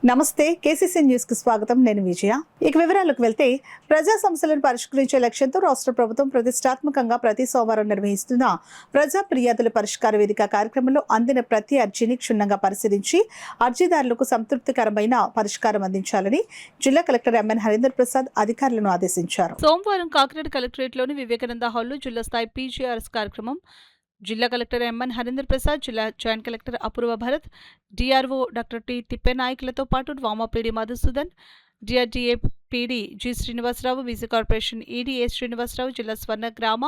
నమస్తే KCC news కు స్వాగతం. నేను విజయ. ఇక వివరాలకు వెళ్తే ప్రజా సమస్యలను పరిష్కరించే లక్ష్యంతో రాష్ట్ర ప్రభుత్వం ప్రతిష్టాత్మకంగా ప్రతి సోమవారం నిర్వహిస్తున్న ప్రజా ఫిర్యాదుల పరిష్కార వేదిక కార్యక్రమంలో అందిన ప్రతి అర్జీని క్షుణ్ణంగా పరిశీలించి అర్జీదారులకు సంతృప్తికరమైన పరిష్కారం అందించాలని జిల్లా కలెక్టర్ ఎంఎన్ హరీందర్ ప్రసాద్ అధికారులను ఆదేశించారు. సోమవారం కాకినాడ కలెక్టరేట్లోని వివేకానంద హాల్లో జిల్లా స్థాయి పీజీఆర్ఎస్ కార్యక్రమం జిల్లా కలెక్టర్ ఎంఎన్ హరీందర్ ప్రసాద్, జిల్లా joint collector Apoorva Bharat, DRO doctor T తిప్పేనాయకులతో పాటు వామాపీడి Madhusudan, DRDA PD G Srinivasarao, VC corporation ED A Srinivasarao, జిల్లా స్వర్ణ గ్రామ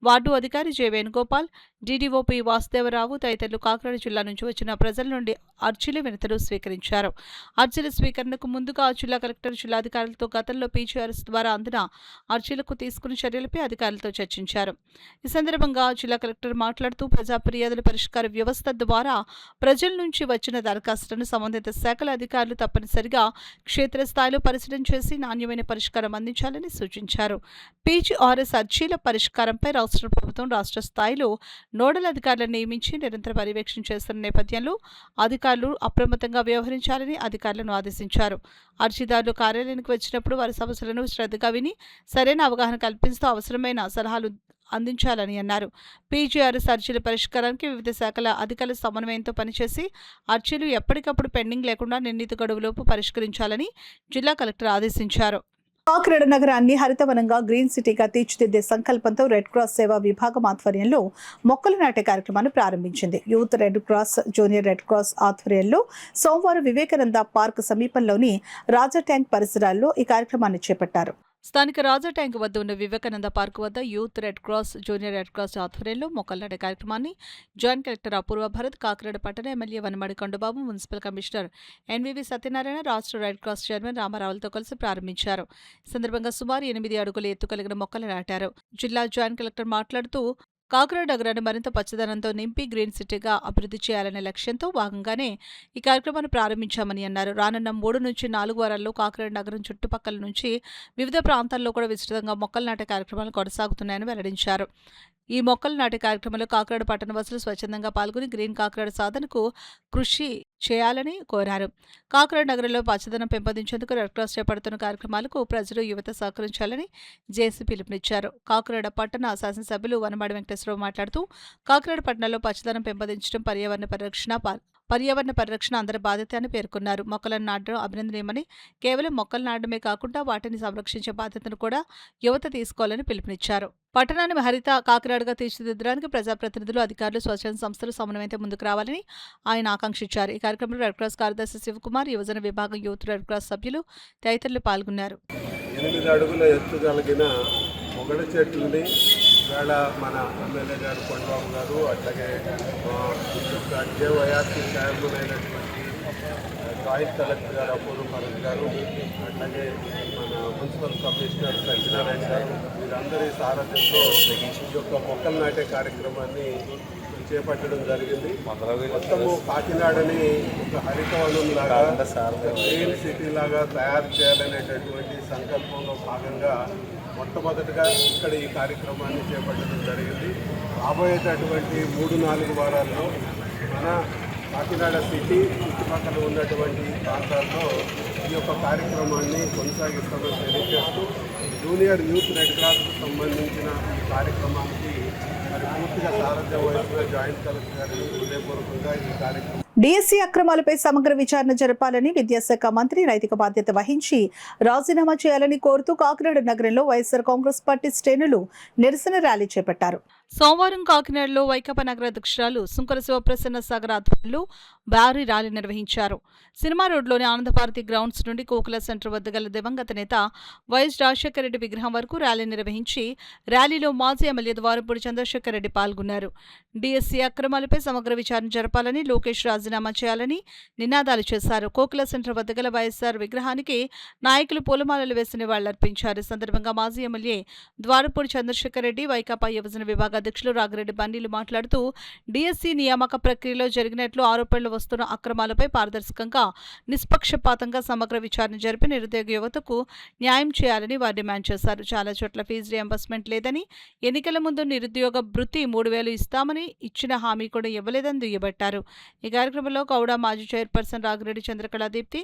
వార్డు అధికారి జె వేణుగోపాల్, డీడీఓపీ వాసుదేవరావు తదితరులు కాకినాడ జిల్లా నుంచి వచ్చిన ప్రజల నుండి అర్జీలు వినతులు స్వీకరించారు. అర్జీల స్వీకరణకు ముందుగా జిల్లా కలెక్టర్ జిల్లాధికారులతో గతంలో పీజీఆర్ఎస్ ద్వారా అందిన అర్జీలకు తీసుకున్న చర్యలపై అధికారులతో చర్చించారు. ఈ సందర్భంగా జిల్లా కలెక్టర్ మాట్లాడుతూ ప్రజా ఫిర్యాదుల పరిష్కార వ్యవస్థ ద్వారా ప్రజల నుంచి వచ్చిన దరఖాస్తులను సంబంధిత శాఖల అధికారులు తప్పనిసరిగా క్షేత్రస్థాయిలో పరిశీలన చేసి నాణ్యమైన పరిష్కారం అందించాలని సూచించారు. పీజీఆర్ఎస్ అర్జీల పరిష్కారంపై రాష్ట్ర ప్రభుత్వం రాష్ట్ర స్థాయిలో నోడల్ అధికారులను నియమించి నిరంతర పర్యవేక్షణ చేస్తున్న నేపథ్యంలో అధికారులు అప్రమత్తంగా వ్యవహరించాలని అధికారులను ఆదేశించారు. అర్జీదారులు కార్యాలయానికి వచ్చినప్పుడు వారి సమస్యలను శ్రద్ధగా విని సరైన అవగాహన కల్పిస్తూ అవసరమైన సలహాలు అందించాలని అన్నారు. పీజీఆర్ఎస్ అర్జీల పరిష్కారానికి వివిధ శాఖల అధికారుల సమన్వయంతో పనిచేసి అర్జీలు ఎప్పటికప్పుడు పెండింగ్ లేకుండా నిర్ణీత గడువులోపు పరిష్కరించాలని జిల్లా కలెక్టర్ ఆదేశించారు. కాకినాడ నగరాన్ని హరితవనంగా గ్రీన్ సిటీగా తీర్చిదిద్దే సంకల్పంతో రెడ్ క్రాస్ సేవా విభాగం ఆధ్వర్యంలో మొక్కలు నాటే కార్యక్రమాన్ని ప్రారంభించింది. Youth red cross, junior red cross ఆధ్వర్యంలో సోమవారం వివేకానంద పార్క్ సమీపంలోని రాజా ట్యాంక్ పరిసరాల్లో ఈ కార్యక్రమాన్ని చేపట్టారు. స్థానిక రాజా ట్యాంక్ వద్ద ఉన్న వివేకానంద పార్క్ వద్ద youth red cross, junior red cross ఆధ్వర్యంలో మొక్కలు నాటే కార్యక్రమాన్ని జాయింట్ కలెక్టర్ అపూర్వ భరత్, కాకినాడ పట్టణ MLA Vanamadi Kondababu, municipal commissioner NVV Satyanarayana, రాష్ట్ర రెడ్ క్రాస్ చైర్మన్ రామారావులతో కలిసి ప్రారంభించారు. ఈ సందర్భంగా సుమారు 8 అడుగుల ఎత్తు కలిగిన మొక్కలు నాటారు. జిల్లా జాయింట్ కలెక్టర్ మాట్లాడుతూ కాకినాడ నగరాన్ని మరింత పచ్చదనంతో నింపి గ్రీన్ సిటీగా అభివృద్ధి చేయాలనే లక్ష్యంతో భాగంగానే ఈ కార్యక్రమాన్ని ప్రారంభించామని అన్నారు. రానున్న 3 నుంచి 4 వారాల్లో కాకినాడ నగరం చుట్టుపక్కల నుంచి వివిధ ప్రాంతాల్లో కూడా విస్తృతంగా మొక్కలు నాటే కార్యక్రమాలు కొనసాగుతున్నాయని వెల్లడించారు. ఈ మొక్కలు నాటే కార్యక్రమంలో కాకినాడ పట్టణవాసులు స్వచ్ఛందంగా పాల్గొని గ్రీన్ కాకినాడ సాధనకు కృషి చేయాలని కోరారు. కాకినాడ నగరంలో పచ్చదనం పెంపొందించేందుకు రెడ్ క్రాస్ చేపడుతున్న కార్యక్రమాలకు ప్రజలు, యువత సహకరించాలని జేసీ పిలుపునిచ్చారు. కాకినాడ పట్టణ శాసనసభ్యులు వనమాడి వెంకటేశ్వరరావు మాట్లాడుతూ కాకినాడ పట్టణంలో పచ్చదనం పెంపొందించడం, పర్యావరణ పరిరక్షణ అందరి బాధ్యత అని పేర్కొన్నారు. మొక్కలను నాటడం అభినందనీయమని, కేవలం మొక్కలు నాటడమే కాకుండా వాటిని సంరక్షించే బాధ్యతను కూడా యువత తీసుకోవాలని పిలుపునిచ్చారు. పట్టణాన్ని హరిత కాకినాడగా తీర్చిదిద్దడానికి ప్రజాప్రతినిధులు, అధికారులు, స్వచ్ఛంద సంస్థలు సమన్వయంతో ముందుకు రావాలని ఆయన ఆకాంక్షించారు. ఈ కార్యక్రమంలో రెడ్ క్రాస్ కార్యదర్శి శివకుమార్, యువజన విభాగం యూత్ రెడ్ క్రాస్ సభ్యులు తదితరులు పాల్గొన్నారు. 8 అడుగుల ఎత్తు కలిగిన మొగడ చెట్లని ఇవాళ మన ఎమ్మెల్యే గారు కొండబాబు గారు, అట్లాగే జేవైఆర్సీ చైర్మన్ అయినటువంటి జాయింట్ కలెక్టర్ గారు అపూర్వ భరత్ గారు, అట్లాగే మన మున్సిపల్ కమిషనర్ సత్యనారాయణ గారు, వీరందరి సారథ్యంలో ఈ యొక్క మొక్కలు నాటే కార్యక్రమాన్ని చేపట్టడం జరిగింది. మొత్తము కాకినాడని ఒక హరితవనం లాగా, గ్రీన్ సిటీ లాగా తయారు చేయాలనేటటువంటి సంకల్పంలో భాగంగా మొట్టమొదటిగా ఇక్కడ ఈ కార్యక్రమాన్ని చేపట్టడం జరిగింది. రాబోయేటటువంటి 3-4 వారాల్లో మన కాకినాడ సిటీ చుట్టుపక్కల ఉన్నటువంటి ప్రాంతాల్లో ఈ యొక్క కార్యక్రమాన్ని కొనసాగిస్తామని తెలియజేస్తూ జూనియర్ యూత్ రెడ్ క్రాస్కు సంబంధించిన ఈ కార్యక్రమానికి మరి పూర్తిగా సారథ్యం వహిస్తున్న జాయింట్ కలెక్టర్ గారిని హృదయపూర్వకంగా ఈ కార్యక్రమం డిఎస్సీ అక్రమాలపై సమగ్ర విచారణ జరపాలని విద్యాశాఖ మంత్రి నైతిక బాధ్యత వహించి రాజీనామా చేయాలని కోరుతూ కాకినాడ నగరంలో వైఎస్ఆర్ కాంగ్రెస్ పార్టీ శ్రేణులు నిరసన ర్యాలీ చేపట్టారు. సోమవారం కాకినాడలో వైకాపా నగర అధ్యక్షురాలు సుంకర శివప్రసన్న సాగర్ ఆధ్వర్యంలో భారీ ర్యాలీ నిర్వహించారు. సినిమా రోడ్లోని ఆనందభారతి గ్రౌండ్స్ నుండి కోకుల సెంటర్ వద్ద గల దివంగత నేత వైఎస్ రాజశేఖర రెడ్డి విగ్రహం వరకు ర్యాలీ నిర్వహించి ర్యాలీలో మాజీ ఎమ్మెల్యే ద్వారంపూడి చంద్రశేఖర్ రెడ్డి పాల్గొన్నారు. డిఎస్సీ అక్రమాలపై సమగ్ర విచారణ జరపాలని, లోకేష్ రాజీనామా చేయాలని నినాదాలు చేశారు. కోకుల సెంటర్ వద్ద గల వైఎస్ఆర్ విగ్రహానికి నాయకులు పూలమాలలు వేసి నివాళులర్పించారు. ఈ సందర్భంగా మాజీ ఎమ్మెల్యే ద్వారంపూడి చంద్రశేఖర్ రెడ్డి, వైకాపా యువజన విభాగం అధ్యక్షులు రాగిరెడ్డి బన్నీలు మాట్లాడుతూ డిఎస్సి నియామక ప్రక్రియలో జరిగినట్లు ఆరోపణలు వస్తున్న అక్రమాలపై పారదర్శకంగా నిష్పక్షపాతంగా సమగ్ర విచారణ జరిపి నిరుద్యోగ యువతకు న్యాయం చేయాలని వారు డిమాండ్ చేశారు. చాలా చోట్ల ఫీజు రియంబర్స్మెంట్ లేదని, ఎన్నికల ముందు నిరుద్యోగ భృతి 3,000 ఇస్తామని ఇచ్చిన హామీ కూడా ఇవ్వలేదని దుయ్యబట్టారు. ఈ కార్యక్రమంలో గౌడ మాజీ చైర్పర్సన్ రాగిరెడ్డి చంద్రకళాదీప్తి,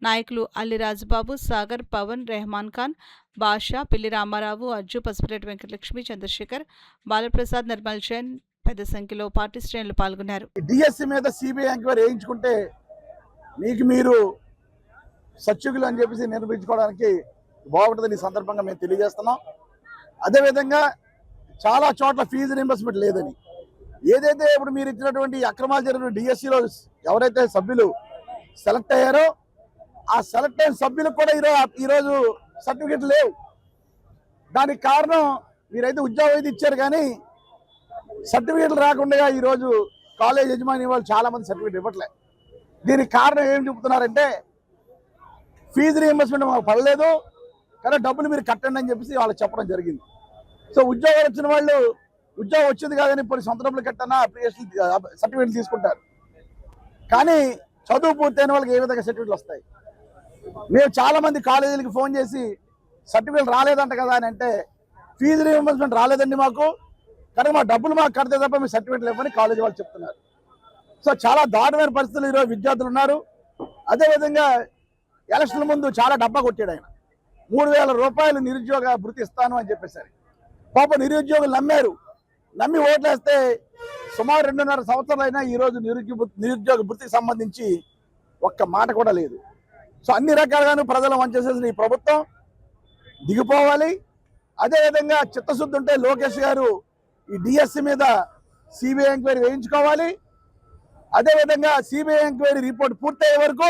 నాయకులు అల్లి రాజబాబు, సాగర్, పవన్, రెహమాన్ ఖాన్, బాషా, పిల్లి రామారావు, అజ్జు, పసుపురెడ్డి వెంకటలక్ష్మి, చంద్రశేఖర్, బాలప్రసాద్, నిర్మల్ జైన్ పెద్ద సంఖ్యలో పార్టీ శ్రేణులు పాల్గొన్నారు. డిఎస్సి మీద సిబిఐ ఎంక్వైరీ వేయించుకుంటే మీకు మీరు సత్యుగులు అని చెప్పేసి నిర్మించుకోవడానికి బాగుంటుందని ఈ సందర్భంగా మేము తెలియజేస్తున్నాం. అదేవిధంగా చాలా చోట్ల ఫీజు రింబర్స్మెంట్ లేదని, ఏదైతే ఇప్పుడు మీరు ఇచ్చినటువంటి అక్రమాలు జరిగిన డిఎస్సిలో ఎవరైతే సభ్యులు సెలెక్ట్ అయ్యారో ఆ సెలెక్ట్ అయిన సభ్యులకు కూడా ఈరోజు సర్టిఫికెట్ లేవు. దానికి కారణం మీరైతే ఉద్యోగం అయితే ఇచ్చారు కానీ సర్టిఫికెట్లు రాకుండా ఈరోజు కాలేజ్ యజమాని వాళ్ళు చాలా మంది సర్టిఫికెట్ ఇవ్వట్లేదు. దీనికి కారణం ఏం చెబుతున్నారంటే ఫీజు రీఎంబర్స్మెంట్ మాకు పడలేదు కానీ డబ్బులు మీరు కట్టండి అని చెప్పేసి వాళ్ళకి చెప్పడం జరిగింది. సో ఉద్యోగాలు వచ్చిన వాళ్ళు ఉద్యోగం వచ్చింది కాదని ఇప్పుడు సొంత డబ్బులు కట్టనా అప్లికేషన్ సర్టిఫికెట్లు తీసుకుంటారు. కానీ చదువు పూర్తయిన వాళ్ళకి ఏ విధంగా సర్టిఫికెట్లు వస్తాయి? మేము చాలా మంది కాలేజీలకి ఫోన్ చేసి సర్టిఫికెట్ రాలేదంట కదా అని అంటే ఫీజు రీఎంబర్స్మెంట్ రాలేదండి మాకు, కానీ మా డబ్బులు మాకు కడితే తప్ప మీ సర్టిఫికెట్ లేవని కాలేజీ వాళ్ళు చెప్తున్నారు. సో చాలా దారుణమైన పరిస్థితులు ఈరోజు విద్యార్థులు ఉన్నారు. అదేవిధంగా ఎలక్షన్ల ముందు చాలా డబ్బా కొట్టాడు ఆయన, 3,000 రూపాయలు నిరుద్యోగ భృతి ఇస్తాను అని చెప్పేసరి పాప నిరుద్యోగులు నమ్మి ఓట్లేస్తే సుమారు 2.5 సంవత్సరాలు అయినా ఈరోజు నిరుద్యోగ భృతికి సంబంధించి ఒక్క మాట కూడా లేదు. సో అన్ని రకాలుగాను ప్రజలు వంచేసేసిన ఈ ప్రభుత్వం దిగిపోవాలి. అదేవిధంగా చిత్తశుద్ధి ఉంటే లోకేష్ గారు ఈ డిఎస్సి మీద సిబిఐ ఎంక్వైరీ వేయించుకోవాలి. అదేవిధంగా సిబిఐ ఎంక్వైరీ రిపోర్ట్ పూర్తయ్యే వరకు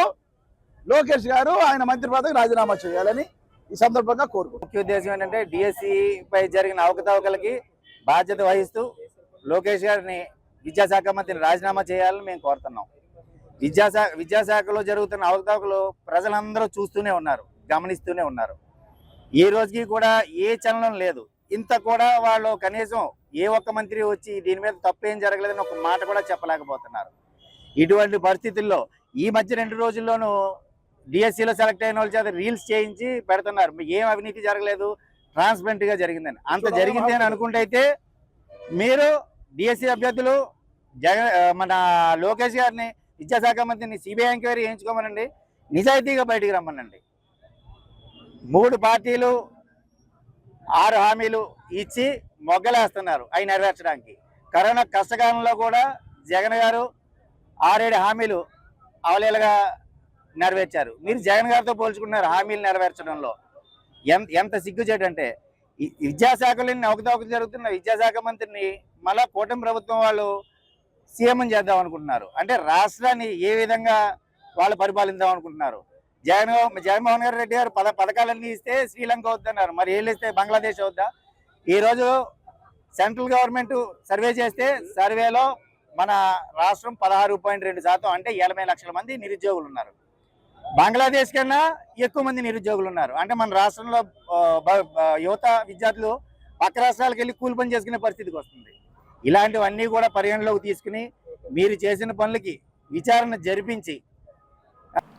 లోకేష్ గారు ఆయన మంత్రి పదవికి రాజీనామా చేయాలని ఈ సందర్భంగా కోరుకుంటున్నాం. ముఖ్య ఉద్దేశం ఏంటంటే డిఎస్సి పై జరిగిన అవకతవకలకి బాధ్యత వహిస్తూ లోకేష్ గారిని విద్యాశాఖ మంత్రిని రాజీనామా చేయాలని మేము కోరుతున్నాం. విద్యాశాఖలో జరుగుతున్న అవకతవకలు ప్రజలందరూ చూస్తూనే ఉన్నారు, గమనిస్తూనే ఉన్నారు. ఈ రోజుకి కూడా ఏ చలనం లేదు. ఇంత కూడా వాళ్ళు కనీసం ఏ ఒక్క మంత్రి వచ్చి దీని మీద తప్పేం జరగలేదని ఒక మాట కూడా చెప్పలేకపోతున్నారు. ఇటువంటి పరిస్థితుల్లో ఈ మధ్య 2 రోజుల్లోనూ డిఎస్సిలో సెలెక్ట్ అయిన వాళ్ళ చేత రీల్స్ చేయించి పెడుతున్నారు. ఏం అవినీతి జరగలేదు, ట్రాన్స్పరెంట్ గా జరిగిందని. అంత జరిగింది అని అనుకుంటే అయితే మీరు డిఎస్సి అభ్యర్థులు మన లోకేష్ గారిని విద్యాశాఖ మంత్రిని సిబిఐ ఎంక్వైరీ చేయించుకోమనండి, నిజాయితీగా బయటికి రమ్మనండి. 3 పార్టీలు 6 హామీలు ఇచ్చి మొగ్గలేస్తున్నారు అవి నెరవేర్చడానికి. కరోనా కష్టకాలంలో కూడా జగన్ గారు 6-7 హామీలు అవలీలగా నెరవేర్చారు. మీరు జగన్ గారితో పోల్చుకున్నారు హామీలు నెరవేర్చడంలో. ఎంత సిగ్గుచేటంటే విద్యాశాఖలోని అవకతవకలు జరుగుతున్న విద్యాశాఖ మంత్రిని మళ్ళా కూటమి ప్రభుత్వం వాళ్ళు సీఎం చేద్దాం అనుకుంటున్నారు. అంటే రాష్ట్రాన్ని ఏ విధంగా వాళ్ళు పరిపాలిద్దాం అనుకుంటున్నారు. జగన్మోహన్ రెడ్డి గారు పథకాలన్నీ ఇస్తే శ్రీలంక వద్దన్నారు, మరి ఏళ్ళు ఇస్తే బంగ్లాదేశ్ వద్దా? ఈరోజు సెంట్రల్ గవర్నమెంట్ సర్వే చేస్తే సర్వేలో మన రాష్ట్రం 16.2% అంటే 80 లక్షల మంది నిరుద్యోగులు ఉన్నారు. బంగ్లాదేశ్ కన్నా ఎక్కువ మంది నిరుద్యోగులు ఉన్నారు. అంటే మన రాష్ట్రంలో యువత విద్యార్థులు పక్క రాష్ట్రాలకు వెళ్ళి కూలి పని చేసుకునే పరిస్థితికి వస్తుంది. ఇలాంటివన్నీ కూడా పరిగణలోకి తీసుకుని మీరు చేసిన పనులకి విచారణ జరిపించి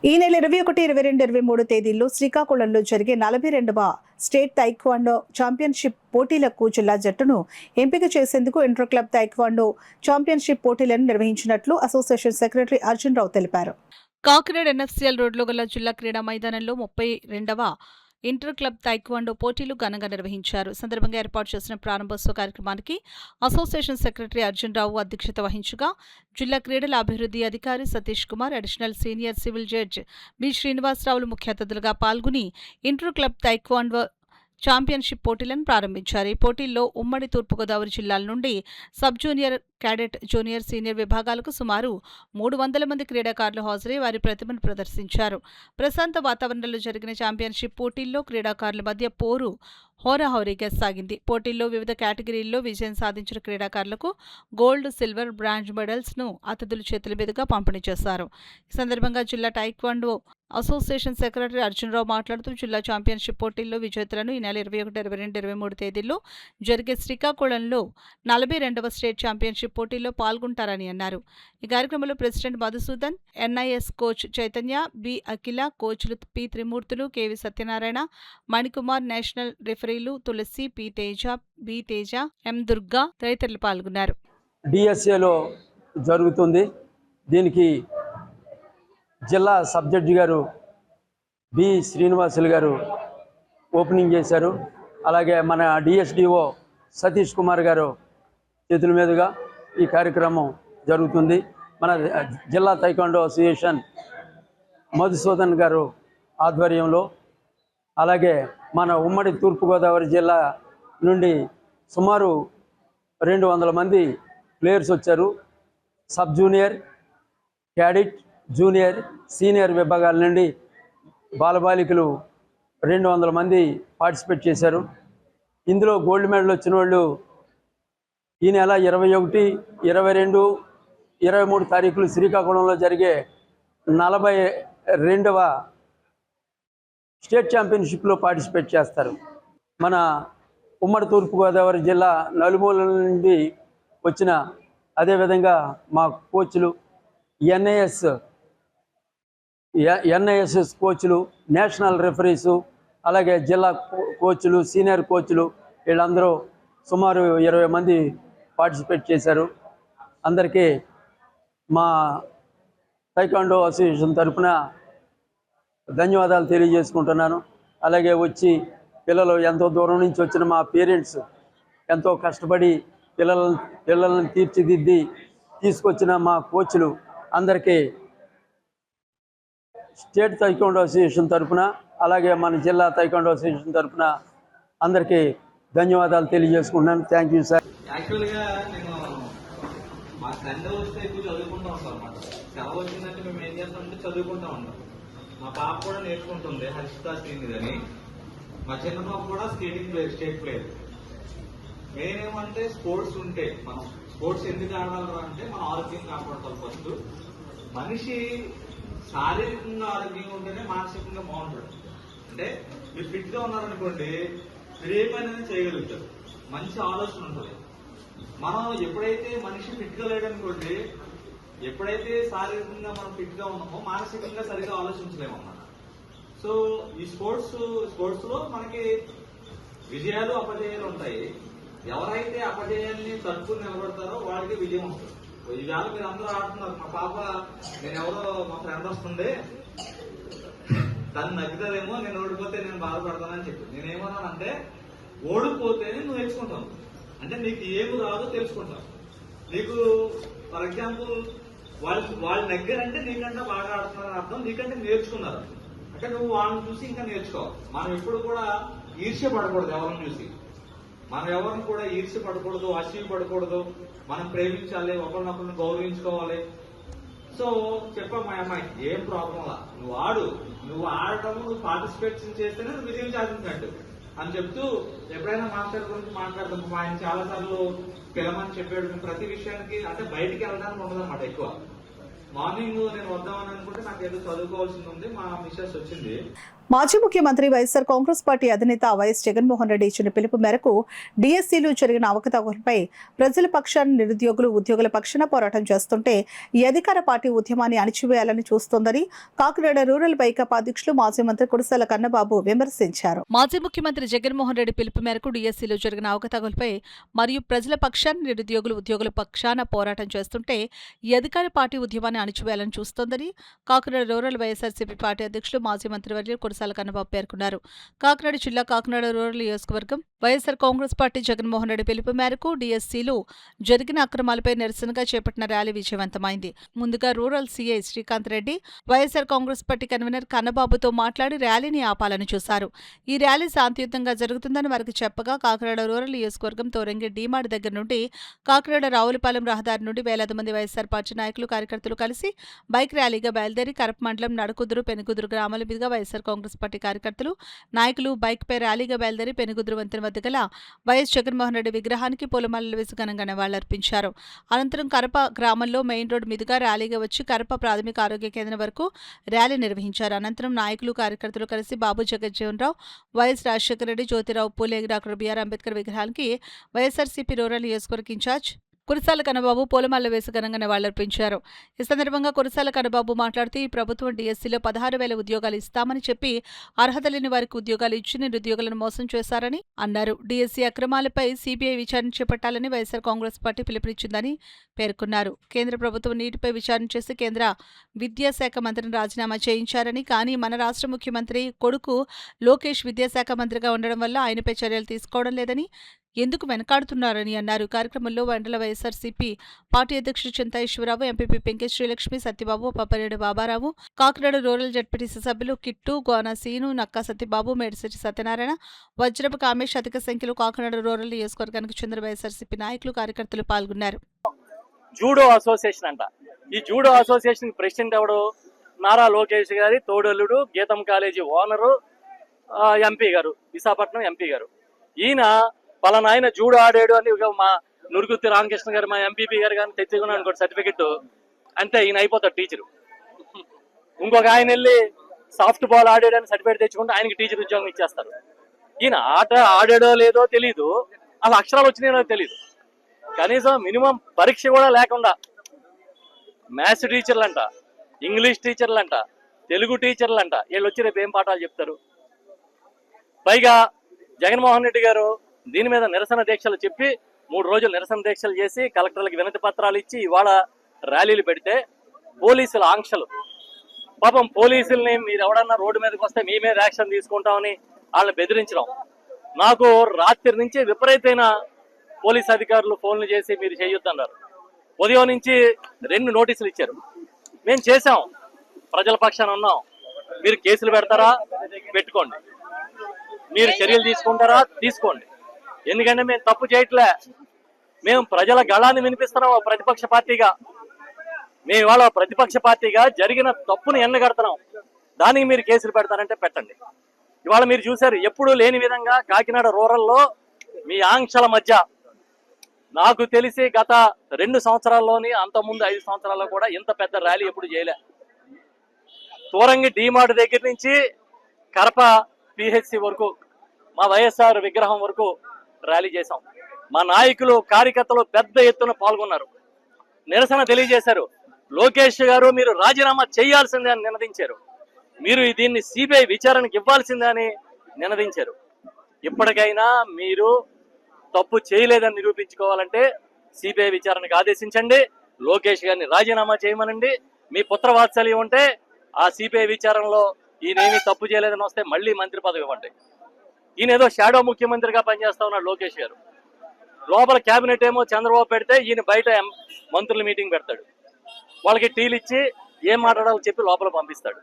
ఈ నెల 21, 22, 23 తేదీల్లో శ్రీకాకుళంలో జరిగే 42వ స్టేట్ తైక్వాండో ఛాంపియన్షిప్ పోటీలకు జిల్లా జట్టును ఎంపిక చేసేందుకు ఇంటర్ క్లబ్ తైక్వాండో ఛాంపియన్షిప్ పోటీలను నిర్వహించినట్లు అసోసియేషన్ సెక్రటరీ అర్జున్ రావు తెలిపారు. కాకినాడ ఎన్ఎఫ్సిఎల్ రోడ్లో గల జిల్లా క్రీడా మైదానంలో 32వ ఇంటర్ క్లబ్ తైక్వాండో పోటీలు ఘనంగా నిర్వహించారు. సందర్భంగా ఏర్పాటు చేసిన ప్రారంభోత్సవ కార్యక్రమానికి అసోసియేషన్ సెక్రటరీ అర్జున్ రావు అధ్యక్షత వహించగా జిల్లా క్రీడల అభివృద్ధి అధికారి Satish Kumar, additional senior civil judge B శ్రీనివాసరావులు ముఖ్య అతిథులుగా పాల్గొని ఇంటర్ క్లబ్ తైక్వాండో ఛాంపియన్షిప్ పోటీలను ప్రారంభించారు. ఈ పోటీల్లో ఉమ్మడి తూర్పుగోదావరి జిల్లాల నుండి sub junior cadet, junior, senior విభాగాలకు సుమారు 300 మంది క్రీడాకారులు హాజరై వారి ప్రతిభను ప్రదర్శించారు. ప్రశాంత వాతావరణంలో జరిగిన ఛాంపియన్షిప్ పోటీల్లో క్రీడాకారుల మధ్య పోరు హోరాహోరీగా సాగింది. పోటీల్లో వివిధ కేటగిరీల్లో విజయం సాధించిన క్రీడాకారులకు గోల్డ్, సిల్వర్, బ్రాంజ్ మెడల్స్ను అతిథుల చేతుల మీదుగా పంపిణీ చేశారు. ఈ సందర్భంగా జిల్లా టైక్వాండో అసోసియేషన్ సెక్రటరీ అర్జునరావు మాట్లాడుతూ జిల్లా ఛాంపియన్షిప్ పోటీల్లో విజేతలను ఈ నెల 21, 22, 23 తేదీల్లో జరిగే శ్రీకాకుళంలో 42వ స్టేట్ ఛాంపియన్షిప్ పోటీల్లో పాల్గొంటారని అన్నారు. ఈ కార్యక్రమంలో president Madhusudan, NIS coach Chaitanya, B Akhila, కోచ్లు P Trimurthulu, KV Satyanarayana, Manikumar, national రిఫరీలు Tulasi, P Teja, B Teja, M Durga తదితరులు పాల్గొన్నారు. డిఎస్ఏలో జరుగుతుంది. దీనికి జిల్లా సబ్ జడ్జి గారు బి శ్రీనివాసులు గారు ఓపెనింగ్ చేశారు. అలాగే మన డిఎస్డిఓ సతీష్ కుమార్ గారు చేతుల మీదుగా ఈ కార్యక్రమం జరుగుతుంది. మన జిల్లా తైక్వాండో అసోసియేషన్ మధుసూదన్ గారు ఆధ్వర్యంలో, అలాగే మన ఉమ్మడి తూర్పుగోదావరి జిల్లా నుండి సుమారు 200 మంది ప్లేయర్స్ వచ్చారు. Sub junior, cadet, junior, senior విభాగాల నుండి బాలబాలికలు 200 మంది పార్టిసిపేట్ చేశారు. ఇందులో గోల్డ్ మెడల్ వచ్చిన వాళ్ళు ఈ నెల 21, 22, 23 తారీఖులు శ్రీకాకుళంలో జరిగే 42వ స్టేట్ ఛాంపియన్షిప్లో పార్టిసిపేట్ చేస్తారు. మన ఉమ్మడి తూర్పుగోదావరి జిల్లా నలుమూలల నుండి వచ్చిన, అదేవిధంగా మా కోచ్లు, ఎన్ఐఎస్ఎస్ కోచ్లు, నేషనల్ రెఫరీసు, అలాగే జిల్లా కోచ్లు, సీనియర్ కోచ్లు, వీళ్ళందరూ సుమారు 20 మంది పార్టిసిపేట్ చేశారు. అందరికీ మా తైక్వాండో అసోసియేషన్ తరఫున ధన్యవాదాలు తెలియజేసుకుంటున్నాను. అలాగే వచ్చి పిల్లలు ఎంతో దూరం నుంచి వచ్చిన మా పేరెంట్స్ ఎంతో కష్టపడి పిల్లలను తీర్చిదిద్ది తీసుకొచ్చిన మా కోచ్లు అందరికీ స్టేట్ తైక్వాండో అసోసియేషన్ తరఫున, అలాగే మన జిల్లా తైక్వాండో అసోసియేషన్ తరఫున అందరికీ ధన్యవాదాలు తెలియజేసుకుంటున్నాను. Thank you sir. యాక్చువల్గా నేను మా ఫ్రెండ్ వస్తే ఎక్కువ చదువుకుంటూ ఉంటాం అన్నమాట. సెలవు వచ్చిందంటే మేము ఏం చేస్తామంటే చదువుకుంటూ ఉంటాం. మా పాప కూడా నేర్చుకుంటుంది, హర్షిత శ్రీనిధి అని. మా చిన్న పాప కూడా skating player, state player. Main ఏమంటే స్పోర్ట్స్ ఉంటే, మనం స్పోర్ట్స్ ఎందుకు ఆడాలి అంటే మన ఆరోగ్యం కాపాడుతాం. ఫస్ట్ మనిషి శారీరకంగా ఆరోగ్యంగా ఉంటేనే మానసికంగా బాగుంటాడు. అంటే మీరు ఫిట్ గా ఉన్నారనుకోండి, మీరు ఏ పని అనేది చేయగలుగుతారు, మంచి ఆలోచన ఉంటుంది. మనం ఎప్పుడైతే మనిషి ఫిట్ గా లేడనుకోండి, ఎప్పుడైతే శారీరకంగా మనం ఫిట్ గా ఉన్నామో మానసికంగా సరిగా ఆలోచించలేము అన్నమాట. సో ఈ స్పోర్ట్స్ లో మనకి విజయాలు అపజయాలు ఉంటాయి. ఎవరైతే అపజయాల్ని తట్టుకుని నిలబడతారో వాళ్ళకి విజయం వస్తుంది. ఈవేళ మీరు అందరూ ఆడుతున్నారు. మా పాప, నేను ఎవరో మా ఫ్రెండ్ వస్తుండే, తను నగ్గుతుందేమో, నేను ఓడిపోతే నేను బాధపడతానని చెప్పి నేనేమన్నానంటే, ఓడిపోతేనే నువ్వు నేర్చుకుంటావు. అంటే నీకు ఏమి రాదో తెలుసుకుంటావు. నీకు ఫర్ ఎగ్జాంపుల్ వాళ్ళు నెగ్గారంటే నీకంటే బాగా ఆడుతున్నారని అర్థం, నీకంటే నేర్చుకున్నారు. అంటే నువ్వు వాళ్ళని చూసి ఇంకా నేర్చుకోవాలి. మనం ఎప్పుడు కూడా ఈర్ష్య పడకూడదు ఎవరిని చూసి. మనం ఎవరిని కూడా ఈర్ష్య పడకూడదు, అసూయ పడకూడదు. మనం ప్రేమించాలి, ఒకరినొకరిని గౌరవించుకోవాలి. సో చెప్పాం మా అమ్మాయి, ఏం ప్రాబ్లం లా, నువ్వు ఆడటము, నువ్వు పార్టిసిపేషన్ చేస్తేనే నువ్వు విజయం సాధించినట్టు అని చెప్తూ ఎప్పుడైనా మాస్టర్ గురించి మాట్లాడతాం. ఆయన చాలా సార్లు పిలమని చెప్పాడు. ప్రతి విషయానికి అంటే బయటికి వెళ్ళడానికి ఉండదన్నమాట ఎక్కువ. మార్నింగ్ నేను వద్దామని అనుకుంటే నాకు ఏదో చదువుకోవాల్సింది ఉంది, మా మిస్సెస్ వచ్చింది. మాజీ ముఖ్యమంత్రి వైఎస్ఆర్ కాంగ్రెస్ పార్టీ అధినేత వైఎస్ జగన్మోహన్ రెడ్డి ఇచ్చిన పిలుపు మేరకు డిఎస్సీలో జరిగిన అవకతవకలపై ప్రజల పక్షాన నిరుద్యోగులు, ఉద్యోగుల పక్షాన పోరాటం చేస్తుంటే ఈ అధికార పార్టీ ఉద్యమాన్ని అణిచివేయాలని చూస్తోందని కాకినాడ రూరల్ వైకాపా అధ్యక్షులు మాజీ మంత్రి కుడిసాల కన్నబాబు విమర్శించారు. మాజీ ముఖ్యమంత్రి జగన్మోహన్ రెడ్డి పిలుపు మేరకు డిఎస్సీలో జరిగిన అవకతవకలపై మరియు ప్రజల పక్షాన నిరుద్యోగులు, ఉద్యోగుల పక్షాన పోరాటం చేస్తుంటే ఈ అధికార పార్టీ ఉద్యమాన్ని అణిచివేయాలని చూస్తోందని కాకినాడ రూరల్ వైఎస్ఆర్సీపీ పార్టీ అధ్యక్షులు మాజీ మంత్రివర్యులు కురసాల కన్నబాబు పేర్కొన్నారు. కాకినాడ జిల్లా కాకినాడ రూరల్ నియోజకవర్గం వైఎస్సార్ కాంగ్రెస్ పార్టీ జగన్మోహన్ రెడ్డి పిలుపు మేరకు డీఎస్సీలో జరిగిన అక్రమాలపై నిరసనగా చేపట్టిన ర్యాలీ విజయవంతమైంది. ముందుగా rural CI Srikanth Reddy YSR Congress party convener కన్నబాబుతో మాట్లాడి ర్యాలీని ఆపాలని చూశారు. ఈ ర్యాలీ శాంతియుతంగా జరుగుతుందని వారికి చెప్పగా కాకినాడ రూరల్ నియోజకవర్గం తోరంగి డీమార్ట్ దగ్గర నుండి కాకినాడ రావులపాలెం రహదారి నుండి వేలాది మంది వైఎస్సార్ పార్టీ నాయకులు కార్యకర్తలు కలిసి బైక్ ర్యాలీగా బయలుదేరి కరప మండలం నడుకుదురు పెనుగుదురు గ్రామాల మీదుగా వైఎస్సార్ కాంగ్రెస్ పార్టీ కార్యకర్తలు నాయకులు బైక్ పై ర్యాలీగా బయలుదేరి పెనుగుదురు వంతెన వద్ద గల వైఎస్ జగన్మోహన్ రెడ్డి విగ్రహానికి పూలమాలలు వేసి ఘనంగా నివాళులర్పించారు. అనంతరం కరప గ్రామంలో మెయిన్ రోడ్ మీదుగా ర్యాలీగా వచ్చి కరప ప్రాథమిక ఆరోగ్య కేంద్రం వరకు ర్యాలీ నిర్వహించారు. అనంతరం నాయకులు కార్యకర్తలు కలిసి బాబు జగజ్జీవన్రావు, YS Rajasekhara Reddy, Jyotirao Phule, doctor BR Ambedkar విగ్రహానికి వైఎస్ఆర్సీపీ రూరల్ నియోజకవర్గ ఇన్ఛార్జ్ కురసాల కన్నబాబు పూలమాల వేసి ఘనంగా నివాళులర్పించారు. ఈ సందర్భంగా కురసాల కన్నబాబు మాట్లాడుతూ ఈ ప్రభుత్వం డీఎస్సీలో 16,000 ఉద్యోగాలు ఇస్తామని చెప్పి అర్హత లేని వారికి ఉద్యోగాలు ఇచ్చి నిరుద్యోగులను మోసం చేశారని అన్నారు. డీఎస్సీ అక్రమాలపై సీబీఐ విచారణ చేపట్టాలని వైఎస్సార్ కాంగ్రెస్ పార్టీ పిలుపునిచ్చిందని పేర్కొన్నారు. కేంద్ర ప్రభుత్వం నీటిపై విచారణ చేసి కేంద్ర విద్యాశాఖ మంత్రిని రాజీనామా చేయించారని, కానీ మన రాష్ట్ర ముఖ్యమంత్రి కొడుకు లోకేష్ విద్యాశాఖ మంత్రిగా ఉండడం వల్ల ఆయనపై చర్యలు తీసుకోవడం లేదని, ఎందుకు వెనకాడుతున్నారని అన్నారు. కార్యక్రమంలో మండల వైఎస్ఆర్సీపీ పార్టీ అధ్యక్షుడు చింతాయేశ్వరరావు, ఎంపీపీ పెంకే శ్రీలక్ష్మి, సత్యబాబు, పప్పరేడు బాబారావు, కాకినాడ రూరల్ జడ్పీటీసీ సభ్యులు కిట్టు, గోనా సీను, నక్కా సత్యబాబు, మేడిశెట్టి సత్యనారాయణ, వజ్రపు కామేష్ అధిక సంఖ్యలో కాకినాడ రూరల్ నియోజకవర్గానికి చెందిన వైఎస్ఆర్సీపీ నాయకులు కార్యకర్తలు పాల్గొన్నారు. జూడో అసోసియేషన్ అంట. ఈ జూడో అసోసియేషన్ ప్రెసిడెంట్ ఎవడు? నారా లోకేష్ గారి తోడల్లుడు, గీతం కాలేజీ ఓనరు, ఎంపీ గారు, విశాఖపట్నం ఎంపీ గారు. ఈయన పలానా ఆయన జూడో ఆడాడు అని మా నురుగుత్తి రామకృష్ణ గారు, మా ఎంపీపీ గారు కానీ తెచ్చుకున్నాను అనుకోండి సర్టిఫికెట్, అంతే ఈయన అయిపోతాడు టీచరు. ఇంకొక ఆయన వెళ్ళి సాఫ్ట్ బాల్ ఆడాడని సర్టిఫికెట్ తెచ్చుకుంటే ఆయనకి టీచర్ ఉద్యోగం ఇచ్చేస్తారు. ఈయన ఆట ఆడాడో లేదో తెలీదు, అసలు అక్షరాలు వచ్చినాయో తెలీదు. కనీసం మినిమం పరీక్ష కూడా లేకుండా మ్యాథ్స్ టీచర్లంట, ఇంగ్లీష్ టీచర్లంట, తెలుగు టీచర్లంట, వీళ్ళు వచ్చి రేపు ఏం పాఠాలు చెప్తారు? పైగా జగన్మోహన్ రెడ్డి గారు దీని మీద నిరసన దీక్షలు చెప్పి 3 రోజులు నిరసన దీక్షలు చేసి కలెక్టర్లకు వినతి పత్రాలు ఇచ్చి ఇవాళ ర్యాలీలు పెడితే పోలీసుల ఆంక్షలు. పాపం పోలీసుల్ని మీరు ఎవడన్నా రోడ్డు మీదకి వస్తే మీ మీద యాక్షన్ తీసుకుంటామని వాళ్ళని బెదిరించడం. నాకు రాత్రి నుంచి విపరీతమైన పోలీస్ అధికారులు ఫోన్లు చేసి మీరు చేయొద్దన్నారు. ఉదయం నుంచి 2 నోటీసులు ఇచ్చారు. మేము చేసాం, ప్రజల పక్షాన ఉన్నాం. మీరు కేసులు పెడతారా? పెట్టుకోండి. మీరు చర్యలు తీసుకుంటారా? తీసుకోండి. ఎందుకంటే మేము తప్పు చేయట్లే, మేము ప్రజల గళాన్ని వినిపిస్తున్నాం. ప్రతిపక్ష పార్టీగా మేము ఇవాళ ప్రతిపక్ష పార్టీగా జరిగిన తప్పును ఎండగడుతున్నాం. దానికి మీరు కేసులు పెడతారంటే పెట్టండి. ఇవాళ మీరు చూశారు, ఎప్పుడూ లేని విధంగా కాకినాడ రూరల్లో మీ ఆంక్షల మధ్య నాకు తెలిసి గత 2 సంవత్సరాల్లోని, అంతకుముందు 5 సంవత్సరాల్లో కూడా ఇంత పెద్ద ర్యాలీ ఎప్పుడు చేయలే. తోరంగి డీమార్ట్ దగ్గర నుంచి కరప పిహెచ్సి వరకు, మా వైఎస్ఆర్ విగ్రహం వరకు ర్యాలీ చేశాం. మా నాయకులు కార్యకర్తలు పెద్ద ఎత్తున పాల్గొన్నారు, నిరసన తెలియజేశారు. లోకేష్ గారు మీరు రాజీనామా చేయాల్సిందే అని నినదించారు. మీరు దీన్ని సిబిఐ విచారణకు ఇవ్వాల్సిందే అని నినదించారు. ఇప్పటికైనా మీరు తప్పు చేయలేదని నిరూపించుకోవాలంటే సిబిఐ విచారణకు ఆదేశించండి, లోకేష్ గారిని రాజీనామా చేయమనండి. మీ పుత్రవాత్సల్యం ఉంటే ఆ సిబిఐ విచారణలో ఈయనేమీ తప్పు చేయలేదని వస్తే మళ్ళీ మంత్రి పదవి ఇవ్వండి. ఈయన ఏదో షాడో ముఖ్యమంత్రిగా పనిచేస్తా ఉన్నాడు లోకేష్ గారు. లోపల క్యాబినెట్ ఏమో చంద్రబాబు పెడితే ఈయన బయట మంత్రుల మీటింగ్ పెడతాడు. వాళ్ళకి టీలు ఇచ్చి ఏం మాట్లాడాలో చెప్పి లోపల పంపిస్తాడు.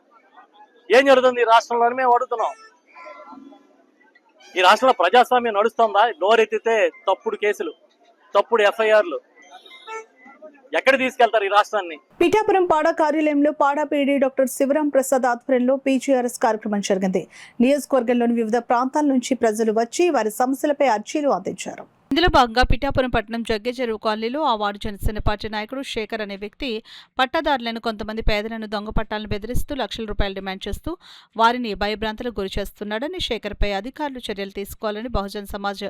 ఏం జరుగుతుంది ఈ రాష్ట్రంలోనే మేము అడుగుతున్నాం. ఈ రాష్ట్రంలో ప్రజాస్వామ్యం నడుస్తుందా? నోరెత్తితే తప్పుడు కేసులు, తప్పుడు ఎఫ్ఐఆర్లు. ఎక్కడ తీసుకెళ్తారు ఈ రాష్ట్రాన్ని? పిఠాపురం పాడా కార్యాలయంలో పాడా పీడీ డాక్టర్ శివరాం ప్రసాద్ ఆధ్వర్యంలో పీజీఆర్ఎస్ కార్యక్రమం జరిగింది. నియోజకవర్గంలోని వివిధ ప్రాంతాల నుంచి ప్రజలు వచ్చి వారి సమస్యలపై అర్జీలు అందించారు. ఇందులో భాగంగా పిఠాపురం పట్టణం జగ్గె చెరువు కాలనీలో ఆ వార్డు జనసేన పార్టీ నాయకుడు శేఖర్ అనే వ్యక్తి పట్టాదారులను కొంతమంది పేదలను దొంగ పట్టాలను బెదిరిస్తూ లక్షల రూపాయలు డిమాండ్ చేస్తూ వారిని భయభ్రాంతులకు గురి చేస్తున్నాడని, శేఖర్పై అధికారులు చర్యలు తీసుకోవాలని బహుజన్ సమాజ్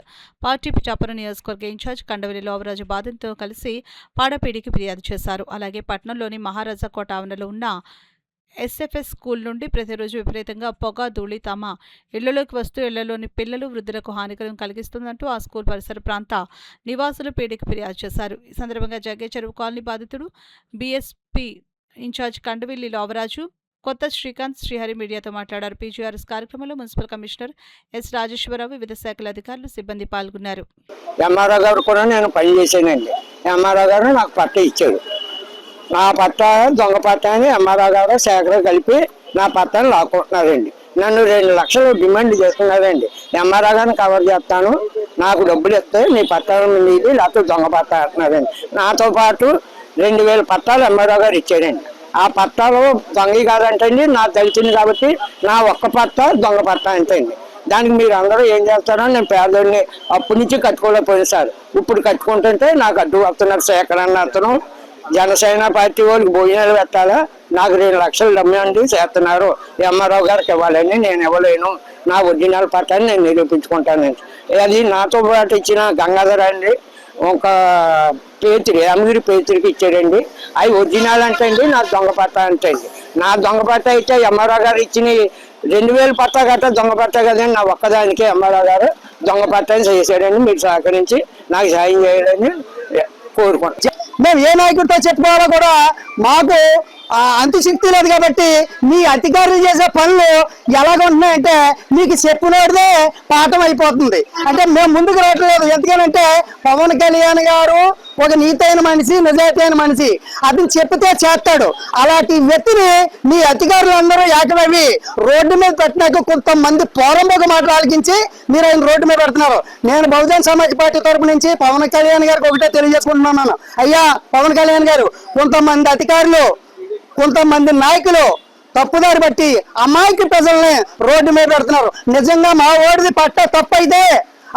పార్టీ పిఠాపురం నియోజకవర్గ ఇన్ఛార్జ్ కండవల్లి లోవరాజు బాధితులతో కలిసి పాడపీడికి ఫిర్యాదు చేశారు. అలాగే పట్టణంలోని మహారాజా కోట ఆవరణలో ఉన్న ఎస్ఎఫ్ఎస్ స్కూల్ నుండి ప్రతిరోజు విపరీతంగా పొగ, ధూళి తమ ఇళ్లలోకి వస్తూ ఇళ్లలోని పిల్లలు, వృద్ధులకు హానికరం కలిగిస్తుందంటూ ఆ స్కూల్ పరిసర ప్రాంత నివాసులు పీడీకి ఫిర్యాదు చేశారు. ఈ సందర్భంగా జగ్గె చెరువు కాలనీ బాధితుడు బీఎస్పీ ఇన్ఛార్జ్ కండవిల్లి లోవరాజు కొత్త శ్రీకాంత్, శ్రీహరి మీడియాతో మాట్లాడారు. పీజీఆర్ఎస్ కార్యక్రమంలో మున్సిపల్ కమిషనర్ ఎస్ రాజేశ్వరరావు, వివిధ శాఖల అధికారులు, సిబ్బంది పాల్గొన్నారు. ఎంఆర్ఓ గారు కూడా నేను పని చేశానండి. ఎంఆర్ఓ గారు నాకు పట్ట ఇచ్చాడు. నా పట్ట దొంగ పట్ట అని ఎంఆర్ఓ గారు శాఖలో కలిపి నా పట్టాన్ని లాక్కుంటున్నారండి. నన్ను 2 లక్షలు డిమాండ్ చేస్తున్నారండి. ఎంఆర్ఓ గారిని కవర్ చేస్తాను, నాకు డబ్బులు ఇస్తే నీ పట్టాలు మీది లేకపోతే దొంగ పట్ట అంటున్నారండి. నాతో పాటు 2000 పట్టాలు ఎంఆర్ఓ గారు ఇచ్చాడండి. ఆ పట్టాలు దొంగ కాదంటండి, నాకు తెలిసింది కాబట్టి నా ఒక్క పట్ట దొంగ పట్ట అంటండి. దానికి మీరు అందరూ ఏం చేస్తారో, నేను పేదోడిని అప్పటి నుంచి కట్టుకోలేకపోయింది సార్. ఇప్పుడు కట్టుకుంటుంటే నాకు అడ్డు వస్తున్నారు. సేకరణ అతను జనసేన పార్టీ వాళ్ళకి భోజనాలు పెట్టాలా, నాకు 2 లక్షలు డమ్మండి చేస్తున్నారు, ఎంఆర్ఓ గారికి ఇవ్వాలని. నేను ఇవ్వలేను, నా ఒరిజినల్ పట్టాన్ని నేను నిరూపించుకుంటానండి. అది నాతో పాటు ఇచ్చిన గంగాధర అండి, ఒక పేతురి అమగిరి పేతురికి ఇచ్చాడండి. అవి ఒరిజినల్ అంటే అండి, నా దొంగ పట్ట అంటే అండి. నా దొంగ పట్ట అయితే ఎంఆర్ఓ గారు ఇచ్చిన 2000 పట్ట గట్ట దొంగ పట్ట కదండి. నా ఒక్కదానికి ఎంఆర్ఓ గారు దొంగ పట్టని చేశాడండి. మీరు సహకరించి నాకు సాయం చేయాలని కోరుకుంటాం. మేము ఏ నాయకుడితో చెప్పుకోవాలో కూడా మాకు అంత శక్తి లేదు కాబట్టి మీ అధికారులు చేసే పనులు ఎలాగ ఉంటున్నాయంటే మీకు చెప్పినదే పాఠం అయిపోతుంది. అంటే మేము ముందుకు రావట్లేదు. ఎందుకనంటే పవన్ కళ్యాణ్ గారు ఒక నీతైన మనిషి, నిజాయితీ అయిన మనిషి. అతను చెప్తే చేస్తాడు. అలాంటి వ్యక్తిని మీ అధికారులందరూ ఏకమవి రోడ్డు మీద పెట్టినాక కొంతమంది పోరంబోక మాటలు ఆలకించి మీరు ఆయన రోడ్డు మీద పెడుతున్నారు. నేను బహుజన్ సమాజ్ పార్టీ తరపు నుంచి పవన్ కళ్యాణ్ గారికి ఒకటే తెలియజేసుకుంటున్నాను. అయ్యా పవన్ కళ్యాణ్ గారు, కొంతమంది అధికారులు, కొంతమంది నాయకులు తప్పుదారి బట్టి అమాయక ప్రజల్ని రోడ్డు మీద పెడుతున్నారు. నిజంగా మా ఓడిది పట్ట తప్పు అయితే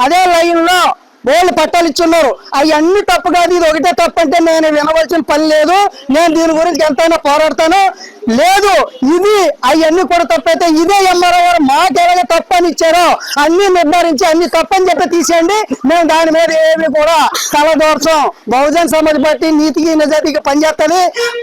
అదే లైన్ లో వాళ్ళు పట్టాలు ఇచ్చున్నారు. అవన్నీ తప్పు కాదు, ఇది ఒకటే తప్పు అంటే నేను వినవలసిన పని లేదు. నేను దీని గురించి ఎంతైనా పోరాడతాను. లేదు ఇది అవన్నీ కూడా తప్పు అయితే ఇదే ఎంఆర్ఓ గారు మాకు ఎలాగ తప్పు అని ఇచ్చారో అన్ని నిర్ధారించి అన్ని తప్పని చెప్పి తీసేయండి. మేము దాని మీద ఏమి కూడా తలదోర్చం. బహుజన్ సమాజ్ పార్టీ నీతికి నిజాయితీకి పనిచేస్తుంది.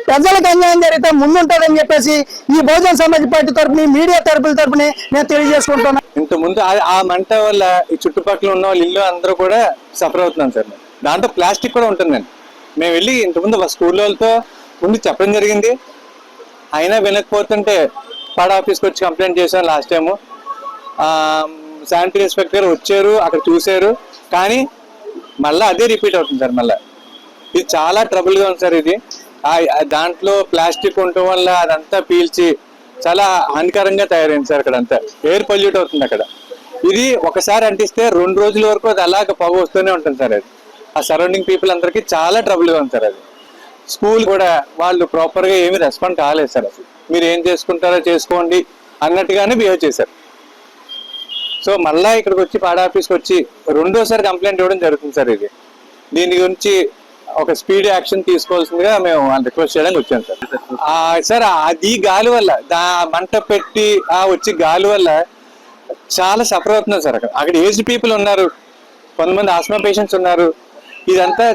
ప్రజలకు అన్యాయం జరిగితే ముందుంటుందని చెప్పేసి ఈ బహుజన్ సమాజ్ పార్టీ తరపుని, మీడియా తరపుల తరపుని నేను తెలియజేసుకుంటున్నాను. ఇంతకుముందు ఆ మంట వల్ల ఈ చుట్టుపక్కల ఉన్న వాళ్ళు ఇల్లు అందరూ కూడా సఫర్ అవుతున్నాం సార్. దాంట్లో ప్లాస్టిక్ కూడా ఉంటుందండి. మేము వెళ్ళి ఇంతకుముందు స్కూల్ వాళ్ళతో ముందు చెప్పడం జరిగింది, అయినా వినకపోతుంటే పాడ ఆఫీస్కి వచ్చి కంప్లైంట్ చేశాను. లాస్ట్ టైము శానిటరీ ఇన్స్పెక్టర్ వచ్చారు, అక్కడ చూశారు, కానీ మళ్ళీ అదే రిపీట్ అవుతుంది సార్. మళ్ళీ ఇది చాలా ట్రబుల్గా ఉంది సార్. ఇది దాంట్లో ప్లాస్టిక్ ఉండటం వల్ల అదంతా పీల్చి చాలా హానికరంగా తయారైంది సార్. అక్కడ అంతా ఎయిర్ పొల్యూట్ అవుతుంది అక్కడ. ఇది ఒకసారి అంటిస్తే 2 రోజుల వరకు అది అలాగ పొగ వస్తూనే ఉంటుంది సార్. అది ఆ సరౌండింగ్ పీపుల్ అందరికీ చాలా ట్రబుల్గా ఉంది సార్. అది స్కూల్ కూడా వాళ్ళు ప్రాపర్గా ఏమీ రెస్పాండ్ కాలేదు సార్. అసలు మీరు ఏం చేసుకుంటారో చేసుకోండి అన్నట్టుగానే బిహేవ్ చేశారు. సో మళ్ళీ ఇక్కడికి వచ్చి పాడ ఆఫీస్కి వచ్చి 2వ కంప్లైంట్ ఇవ్వడం జరుగుతుంది సార్. ఇది దీని గురించి ఒక స్పీడ్ యాక్షన్ తీసుకోవాల్సిందిగా మేము రిక్వెస్ట్ చేయడానికి వచ్చాం సార్. సార్ అది గాలి వల్ల మంట పెట్టి వచ్చి గాలి వల్ల చాలా సఫర్ అవుతున్నారు సార్. అక్కడ ఏజ్డ్ పీపుల్ ఉన్నారు, కొంతమంది ఆస్మా పేషెంట్స్ ఉన్నారు. ఇదంతా